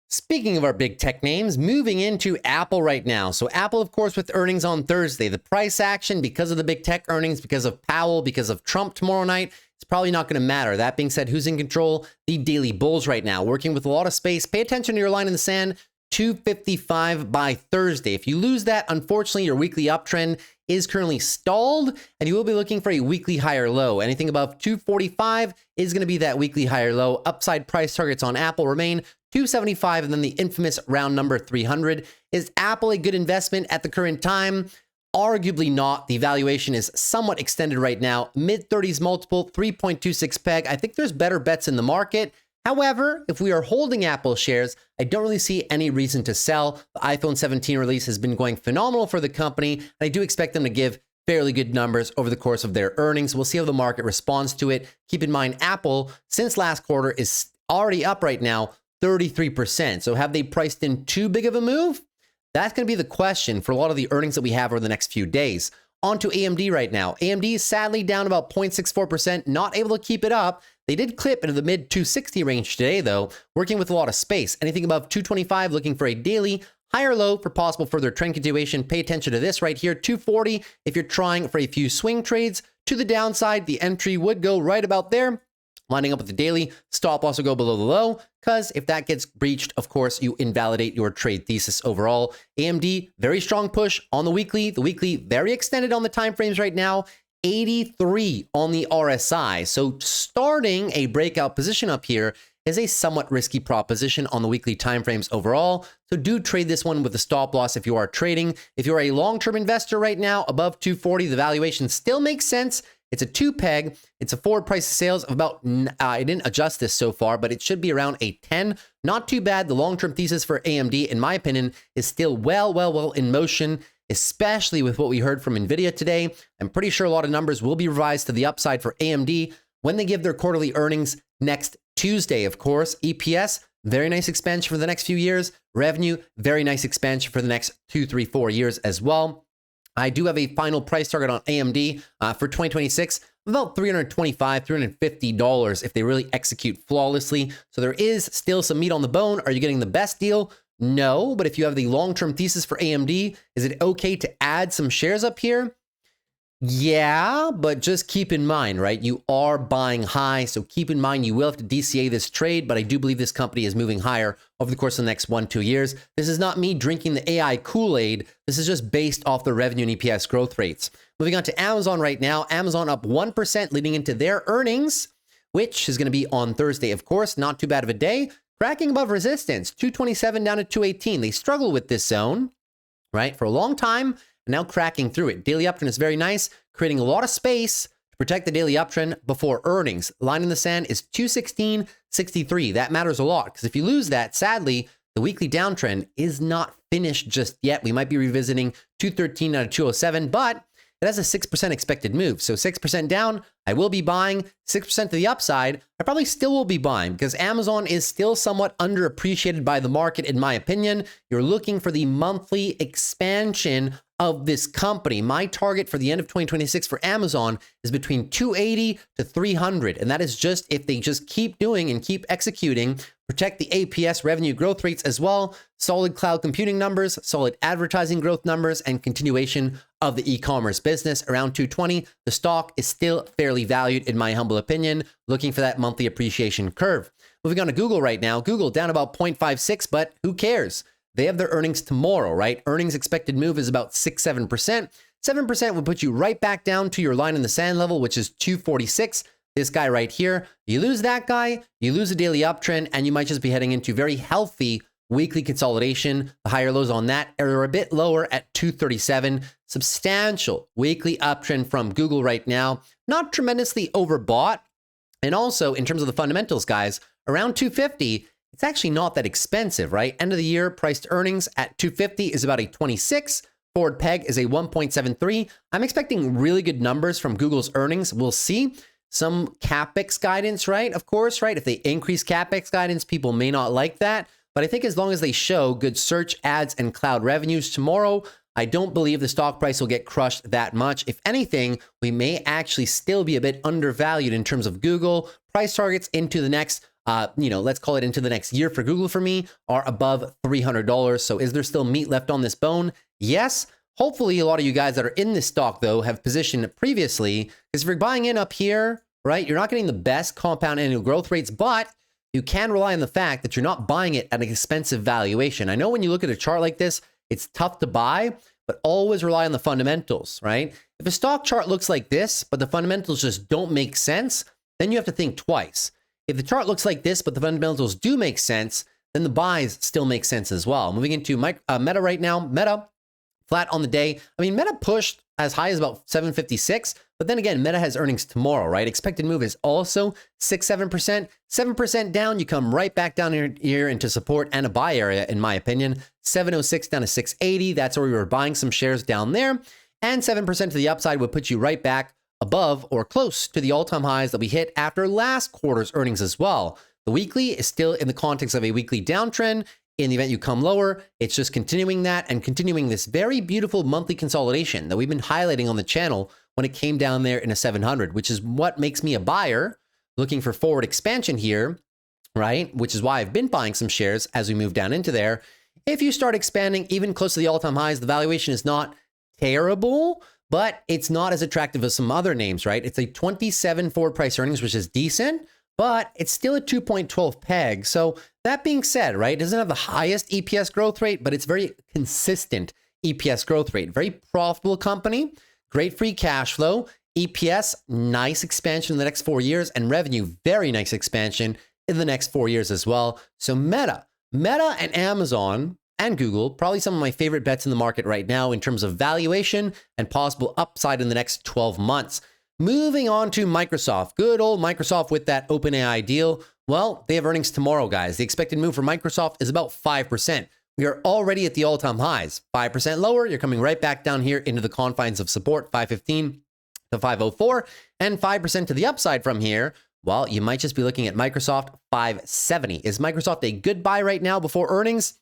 Speaking of our big tech names, moving into Apple right now. So Apple, of course, with earnings on Thursday. The price action, because of the big tech earnings, because of Powell, because of Trump tomorrow night, it's probably not going to matter. That being said, who's in control? The daily bulls right now, working with a lot of space. Pay attention to your line in the sand. 255 by Thursday. If you lose that, unfortunately, your weekly uptrend is currently stalled, and you will be looking for a weekly higher low. Anything above 245 is going to be that weekly higher low. Upside price targets on Apple remain 275, and then the infamous round number 300. Is Apple a good investment at the current time? Arguably not. The valuation is somewhat extended right now. Mid-30s multiple, 3.26 peg. I think there's better bets in the market. However, if we are holding Apple shares, I don't really see any reason to sell. The iPhone 17 release has been going phenomenal for the company, and I do expect them to give fairly good numbers over the course of their earnings. We'll see how the market responds to it. Keep in mind, Apple, since last quarter, is already up right now 33%. So have they priced in too big of a move? That's going to be the question for a lot of the earnings that we have over the next few days. On to AMD right now. AMD is sadly down about 0.64%, not able to keep it up. They did clip into the mid 260 range today, though, working with a lot of space. Anything above 225, looking for a daily higher low for possible further trend continuation. Pay attention to this right here, 240. If you're trying for a few swing trades to the downside, the entry would go right about there. Lining up with the daily, stop loss will go below the low, because if that gets breached, of course, you invalidate your trade thesis overall. AMD, very strong push on the weekly. The weekly, very extended on the time frames right now. 83 on the RSI. So starting a breakout position up here is a somewhat risky proposition on the weekly timeframes overall. So do trade this one with a stop loss if you are trading. If you're a long-term investor right now, above 240, the valuation still makes sense. It's a 2 peg. It's a forward price of sales of about, I didn't adjust this so far, but it should be around a 10. Not too bad. The long-term thesis for AMD, in my opinion, is still well in motion, especially with what we heard from NVIDIA today. I'm pretty sure a lot of numbers will be revised to the upside for AMD when they give their quarterly earnings next Tuesday, of course. EPS, very nice expansion for the next few years. Revenue, very nice expansion for the next 2, 3, 4 years as well. I do have a final price target on AMD for 2026, about $325, $350 if they really execute flawlessly. So there is still some meat on the bone. Are you getting the best deal? No, but if you have the long-term thesis for AMD, is it okay to add some shares up here? Yeah, but just keep in mind, right? You are buying high, so keep in mind you will have to DCA this trade, but I do believe this company is moving higher over the course of the next 1-2 years. This is not me drinking the AI Kool-Aid. This is just based off the revenue and EPS growth rates. Moving on to Amazon right now. Amazon up 1% leading into their earnings, which is going to be on Thursday, of course. Not too bad of a day. Cracking above resistance, 227 down to 218. They struggle with this zone, right, for a long time. Now cracking through it. Daily uptrend is very nice, creating a lot of space to protect the daily uptrend before earnings. Line in the sand is 216.63. That matters a lot because if you lose that, sadly, the weekly downtrend is not finished just yet. We might be revisiting 213 out of 207, but it has a 6% expected move. So 6% down, I will be buying. 6% to the upside, I probably still will be buying because Amazon is still somewhat underappreciated by the market, in my opinion. You're looking for the monthly expansion of this company. My target for the end of 2026 for Amazon is between 280 to 300. And that is just if they just keep doing and keep executing, protect the APS revenue growth rates as well, solid cloud computing numbers, solid advertising growth numbers, and continuation of the e-commerce business around 220. The stock is still fairly valued, in my humble opinion, looking for that monthly appreciation curve. Moving on to Google right now. Google down about 0.56, but who cares? They have their earnings tomorrow, right? Earnings expected move is about 6-7%. 7% would put you right back down to your line in the sand level, which is 246. This guy right here, you lose that guy, you lose a daily uptrend, and you might just be heading into very healthy weekly consolidation. The higher lows on that are a bit lower at 237. Substantial weekly uptrend from Google right now. Not tremendously overbought. And also, in terms of the fundamentals, guys, around 250, it's actually not that expensive, right? End of the year, price to earnings at 250 is about a 26. Forward peg is a 1.73. I'm expecting really good numbers from Google's earnings. We'll see. Some CapEx guidance, right? Of course, right? If they increase CapEx guidance, people may not like that. But I think as long as they show good search, ads, and cloud revenues tomorrow, I don't believe the stock price will get crushed that much. If anything, we may actually still be a bit undervalued in terms of Google. Price targets into the next let's call it into the next year for Google for me are above $300. So is there still meat left on this bone? Yes. Hopefully a lot of you guys that are in this stock though have positioned previously, because if you're buying in up here, right, you're not getting the best compound annual growth rates, but you can rely on the fact that you're not buying it at an expensive valuation. I know when you look at a chart like this, it's tough to buy, but always rely on the fundamentals, right? If a stock chart looks like this, but the fundamentals just don't make sense, then you have to think twice. If the chart looks like this, but the fundamentals do make sense, then the buys still make sense as well. Moving into Meta right now. Meta, flat on the day. I mean, Meta pushed as high as about 756, but then again, Meta has earnings tomorrow, right? Expected move is also 6-7%. 7% down, you come right back down here into support and a buy area, in my opinion. 706 down to 680. That's where we were buying some shares down there. And 7% to the upside would put you right back above or close to the all-time highs that we hit after last quarter's earnings as well. The weekly is still in the context of a weekly downtrend. In the event you come lower, it's just continuing that and continuing this very beautiful monthly consolidation that we've been highlighting on the channel when it came down there in a 700, which is what makes me a buyer looking for forward expansion here, right? Which is why I've been buying some shares as we move down into there. If you start expanding even close to the all-time highs, the valuation is not terrible, but it's not as attractive as some other names, right? It's a 27 forward price earnings, which is decent, but it's still a 2.12 peg. So that being said, right, it doesn't have the highest EPS growth rate, but it's very consistent EPS growth rate. Very profitable company, great free cash flow, EPS, nice expansion in the next 4 years, and revenue, very nice expansion in the next 4 years as well. So Meta and Amazon and Google, probably some of my favorite bets in the market right now in terms of valuation and possible upside in the next 12 months. Moving on to Microsoft. Good old Microsoft with that OpenAI deal. Well, they have earnings tomorrow, guys. The expected move for Microsoft is about 5%. We are already at the all-time highs. 5% lower, you're coming right back down here into the confines of support, 515 to 504, and 5% to the upside from here. Well, you might just be looking at Microsoft 570. Is Microsoft a good buy right now before earnings?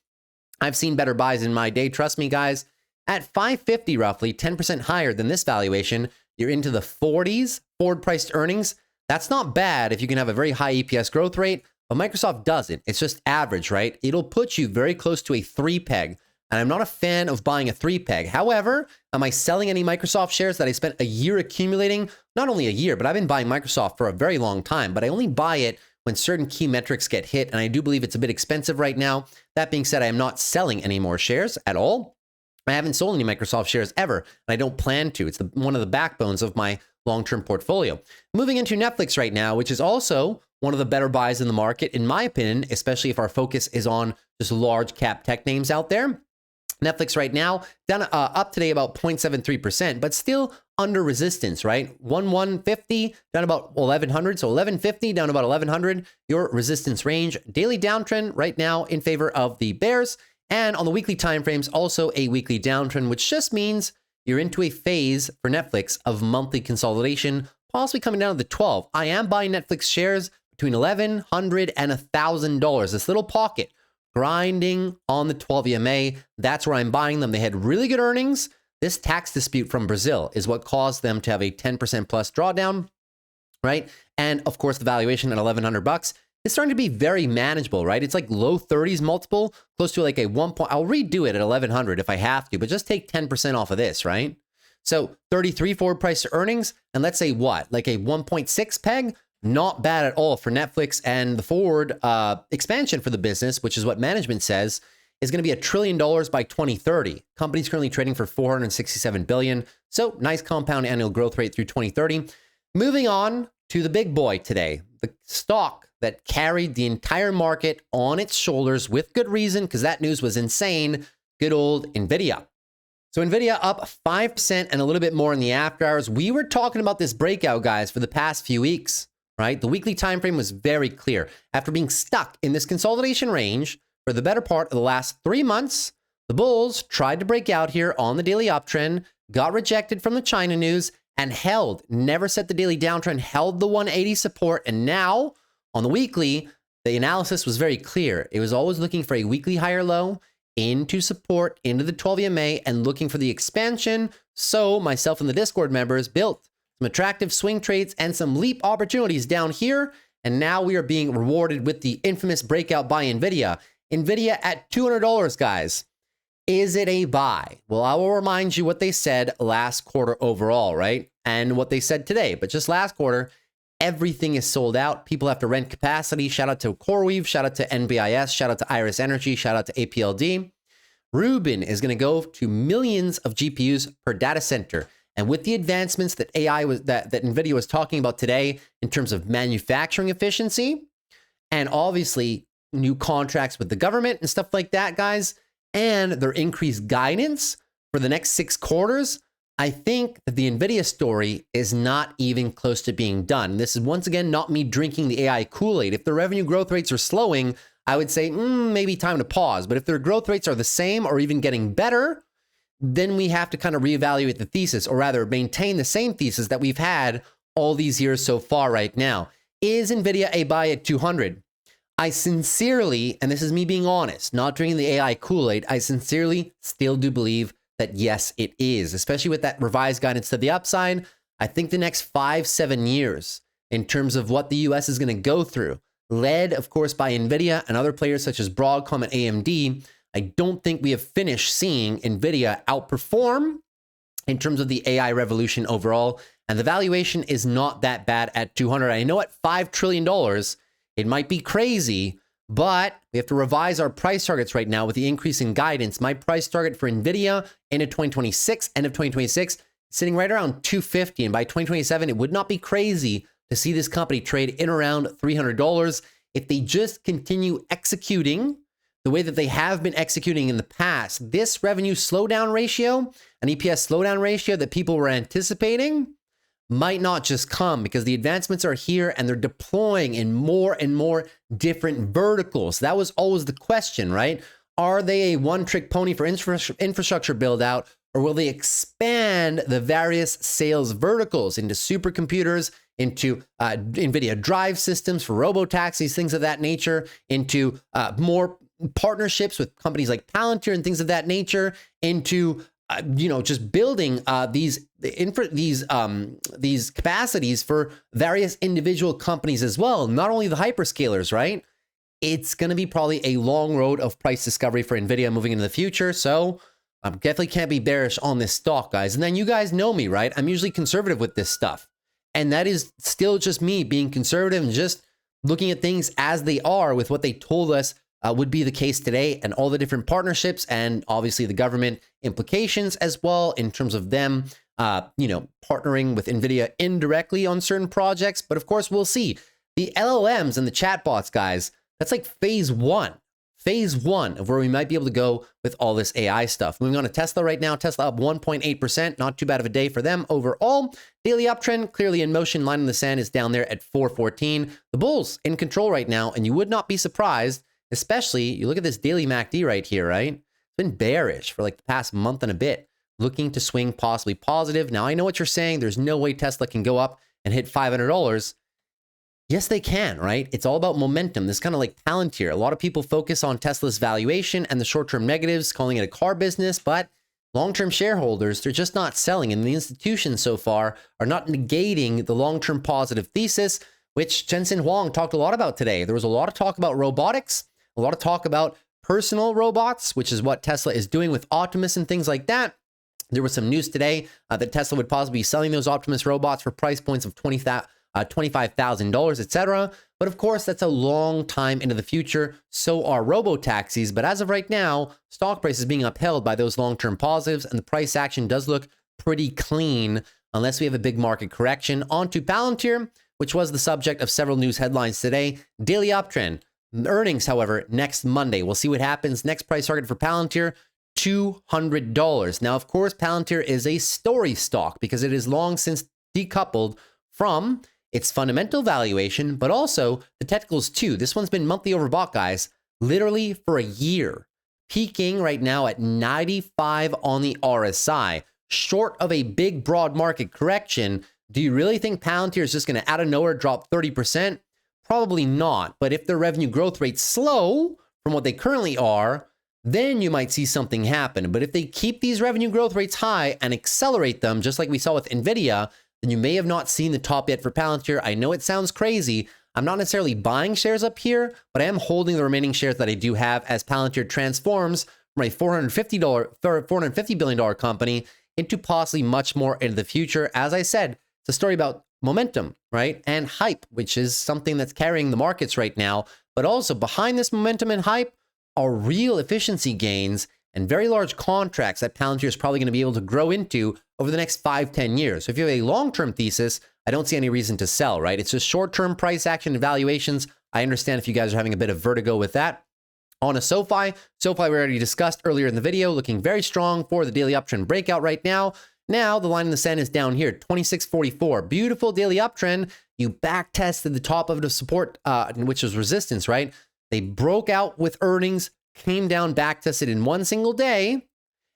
I've seen better buys in my day. Trust me, guys. At 550 roughly, 10% higher than this valuation, you're into the 40s forward priced earnings. That's not bad if you can have a very high EPS growth rate, but Microsoft doesn't. It's just average, right? It'll put you very close to a 3 peg. And I'm not a fan of buying a 3 peg. However, am I selling any Microsoft shares that I spent a year accumulating? Not only a year, but I've been buying Microsoft for a very long time, but I only buy it when certain key metrics get hit. And I do believe it's a bit expensive right now. That being said, I am not selling any more shares at all. I haven't sold any Microsoft shares ever, and I don't plan to. It's one of the backbones of my long-term portfolio. Moving into Netflix right now, which is also one of the better buys in the market, in my opinion, especially if our focus is on just large cap tech names out there. Netflix right now, down up today about 0.73%, but still under resistance, right? 1150 down about 1100. So 1150 down about 1100, your resistance range. Daily downtrend right now in favor of the bears. And on the weekly timeframes, also a weekly downtrend, which just means you're into a phase for Netflix of monthly consolidation, possibly coming down to the 12. I am buying Netflix shares between $1,100 and $1,000. This little pocket grinding on the 12 EMA. That's where I'm buying them. They had really good earnings. This tax dispute from Brazil is what caused them to have a 10% plus drawdown, right? And of course, the valuation at $1,100 is starting to be very manageable, right? It's like low 30s multiple, close to like a 1 point. I'll redo it at 1,100 if I have to, but just take 10% off of this, right? So 33 forward price to earnings, and let's say what, like a 1.6 peg. Not bad at all for Netflix, and the forward expansion for the business, which is what management says, is going to be $1 trillion by 2030. Company's currently trading for $467 billion. So nice compound annual growth rate through 2030. Moving on to the big boy today, the stock that carried the entire market on its shoulders with good reason, because that news was insane. Good old NVIDIA. So NVIDIA up 5% and a little bit more in the after hours. We were talking about this breakout, guys, for the past few weeks. Right? The weekly time frame was very clear. After being stuck in this consolidation range for the better part of the last 3 months, the bulls tried to break out here on the daily uptrend, got rejected from the China news, and held, never set the daily downtrend, held the 180 support. And now on the weekly, the analysis was very clear. It was always looking for a weekly higher low into support, into the 12 EMA, and looking for the expansion. So myself and the Discord members built some attractive swing trades and some leap opportunities down here. And now we are being rewarded with the infamous breakout by NVIDIA. NVIDIA at $200, guys. Is it a buy? Well, I will remind you what they said last quarter overall, right? And what they said today. But just last quarter, everything is sold out. People have to rent capacity. Shout out to CoreWeave. Shout out to NBIS. Shout out to Iris Energy. Shout out to APLD. Rubin is going to go to millions of GPUs per data center. And with the advancements that that NVIDIA was talking about today in terms of manufacturing efficiency, and obviously new contracts with the government and stuff like that, guys, and their increased guidance for the next 6 quarters, I think that the NVIDIA story is not even close to being done. This is once again not me drinking the AI Kool-Aid. If the revenue growth rates are slowing, I would say maybe time to pause. But if their growth rates are the same or even getting better, then we have to kind of reevaluate the thesis, or rather maintain the same thesis that we've had all these years so far right now. Is NVIDIA a buy at 200? I sincerely, and this is me being honest, not drinking the AI Kool-Aid, I sincerely still do believe that yes, it is, especially with that revised guidance to the upside. I think the next 5-7 years in terms of what the US is going to go through, led, of course, by NVIDIA and other players such as Broadcom and AMD, I don't think we have finished seeing NVIDIA outperform in terms of the AI revolution overall. And the valuation is not that bad at 200. I know at $5 trillion, it might be crazy, but we have to revise our price targets right now with the increase in guidance. My price target for NVIDIA end of 2026, sitting right around 250. And by 2027, it would not be crazy to see this company trade in around $300 if they just continue executing the way that they have been executing in the past. This revenue slowdown ratio, an EPS slowdown ratio that people were anticipating, might not just come because the advancements are here and they're deploying in more and more different verticals. That was always the question, right? Are they a one-trick pony for infrastructure build out, or will they expand the various sales verticals into supercomputers, into NVIDIA drive systems for robo-taxis, things of that nature, into more partnerships with companies like Palantir and things of that nature, into just building these capacities for various individual companies as well, not only the hyperscalers, right? It's going to be probably a long road of price discovery for NVIDIA moving into the future. So I definitely can't be bearish on this stock, guys. And then you guys know me, right? I'm usually conservative with this stuff. And that is still just me being conservative and just looking at things as they are with what they told us would be the case today, and all the different partnerships and obviously the government implications as well in terms of them, partnering with NVIDIA indirectly on certain projects. But of course, we'll see. The LLMs and the chatbots, guys, that's like phase one of where we might be able to go with all this AI stuff. Moving on to Tesla right now. Tesla up 1.8%. Not too bad of a day for them overall. Daily uptrend clearly in motion. Line in the sand is down there at 414. The bulls in control right now, and you would not be surprised, especially you look at this daily MACD right here, right? It's been bearish for like the past month and a bit, looking to swing possibly positive. Now, I know what you're saying. There's no way Tesla can go up and hit $500. Yes, they can, right? It's all about momentum. This kind of like Palantir. A lot of people focus on Tesla's valuation and the short-term negatives, calling it a car business, but long-term shareholders, they're just not selling. And the institutions so far are not negating the long-term positive thesis, which Jensen Huang talked a lot about today. There was a lot of talk about robotics, a lot of talk about personal robots, which is what Tesla is doing with Optimus and things like that. There was some news today that Tesla would possibly be selling those Optimus robots for price points of $25,000, etc. But of course, that's a long time into the future. So are robo-taxis. But as of right now, stock price is being upheld by those long-term positives, and the price action does look pretty clean unless we have a big market correction. On to Palantir, which was the subject of several news headlines today. Daily uptrend. Earnings, however, next Monday. We'll see what happens. Next price target for Palantir, $200. Now, of course, Palantir is a story stock because it is long since decoupled from its fundamental valuation, but also the technicals too. This one's been monthly overbought, guys, literally for a year, peaking right now at 95 on the RSI, short of a big broad market correction. Do you really think Palantir is just going to out of nowhere drop 30%? Probably not. But if their revenue growth rates slow from what they currently are, then you might see something happen. But if they keep these revenue growth rates high and accelerate them, just like we saw with NVIDIA, then you may have not seen the top yet for Palantir. I know it sounds crazy. I'm not necessarily buying shares up here, but I am holding the remaining shares that I do have as Palantir transforms from a $450 billion company into possibly much more into the future. As I said, it's a story about momentum, right? And hype, which is something that's carrying the markets right now. But also behind this momentum and hype are real efficiency gains and very large contracts that Palantir is probably going to be able to grow into over the next 5-10 years. So if you have a long-term thesis, I don't see any reason to sell, right? It's just short-term price action and valuations. I understand if you guys are having a bit of vertigo with that. On a SOFI we already discussed earlier in the video, looking very strong for the daily uptrend breakout right now. Now the line in the sand is down here, 26.44. Beautiful daily uptrend. You back tested the top of the support, which was resistance, right? They broke out with earnings, came down, back tested in one single day,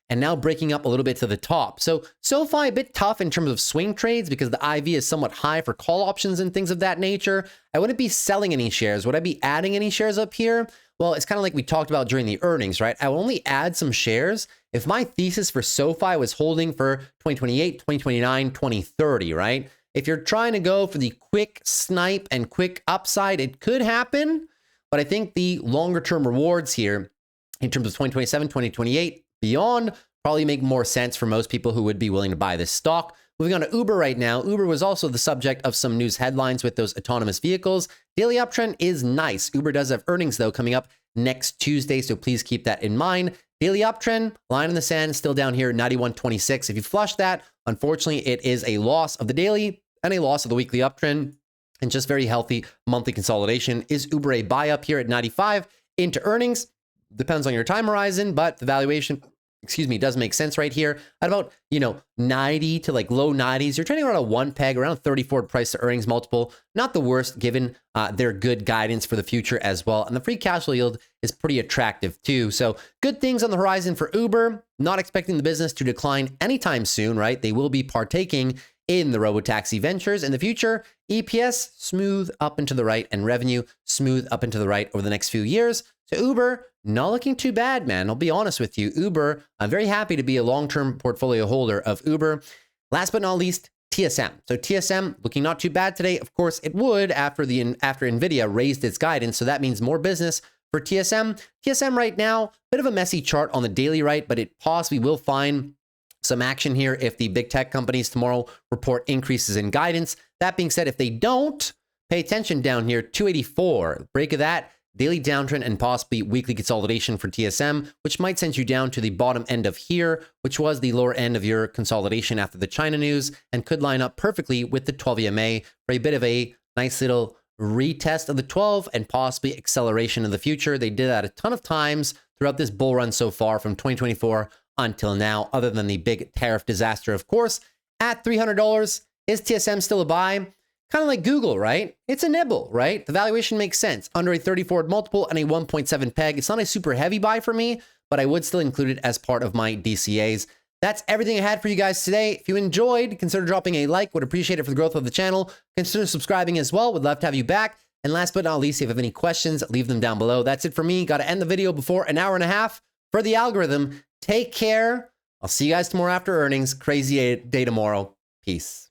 and now breaking up a little bit to the top. So SOFI a bit tough in terms of swing trades because the IV is somewhat high for call options and things of that nature. I wouldn't be selling any shares. Would I be adding any shares up here? Well, it's kind of like we talked about during the earnings, right? I will only add some shares if my thesis for SOFI was holding for 2028, 2029, 2030, right? If you're trying to go for the quick snipe and quick upside, it could happen. But I think the longer term rewards here in terms of 2027, 2028, beyond probably make more sense for most people who would be willing to buy this stock. Moving on to Uber right now. Uber was also the subject of some news headlines with those autonomous vehicles. Daily uptrend is nice. Uber does have earnings though coming up next Tuesday, so please keep that in mind. Daily uptrend, line in the sand, still down here, 91.26. If you flush that, unfortunately, it is a loss of the daily and a loss of the weekly uptrend, and just very healthy monthly consolidation. Is Uber a buy up here at 95 into earnings? Depends on your time horizon, but the valuation, does make sense right here at about, 90 to like low 90s. You're trading around a one peg, around 34 price to earnings multiple. Not the worst given their good guidance for the future as well. And the free cash flow yield is pretty attractive too. So good things on the horizon for Uber. Not expecting the business to decline anytime soon, right? They will be partaking in the robotaxi ventures in the future. EPS smooth up and to the right, and revenue smooth up and to the right over the next few years. So Uber, not looking too bad, man. I'll be honest with you. Uber, I'm very happy to be a long-term portfolio holder of Uber. Last but not least, TSM. So TSM looking not too bad today. Of course, it would after NVIDIA raised its guidance. So that means more business for TSM. TSM right now, bit of a messy chart on the daily, right? But it possibly will find some action here if the big tech companies tomorrow report increases in guidance. That being said, if they don't, pay attention down here, 284, break of that, daily downtrend and possibly weekly consolidation for TSM, which might send you down to the bottom end of here, which was the lower end of your consolidation after the China news, and could line up perfectly with the 12 EMA for a bit of a nice little retest of the 12 and possibly acceleration in the future. They did that a ton of times throughout this bull run so far from 2024 until now, other than the big tariff disaster, of course. At $300, is TSM still a buy? Kind of like Google, right? It's a nibble, right? The valuation makes sense. Under a 30 forward multiple and a 1.7 peg. It's not a super heavy buy for me, but I would still include it as part of my DCAs. That's everything I had for you guys today. If you enjoyed, consider dropping a like. Would appreciate it for the growth of the channel. Consider subscribing as well. Would love to have you back. And last but not least, if you have any questions, leave them down below. That's it for me. Got to end the video before an hour and a half for the algorithm. Take care. I'll see you guys tomorrow after earnings. Crazy day tomorrow. Peace.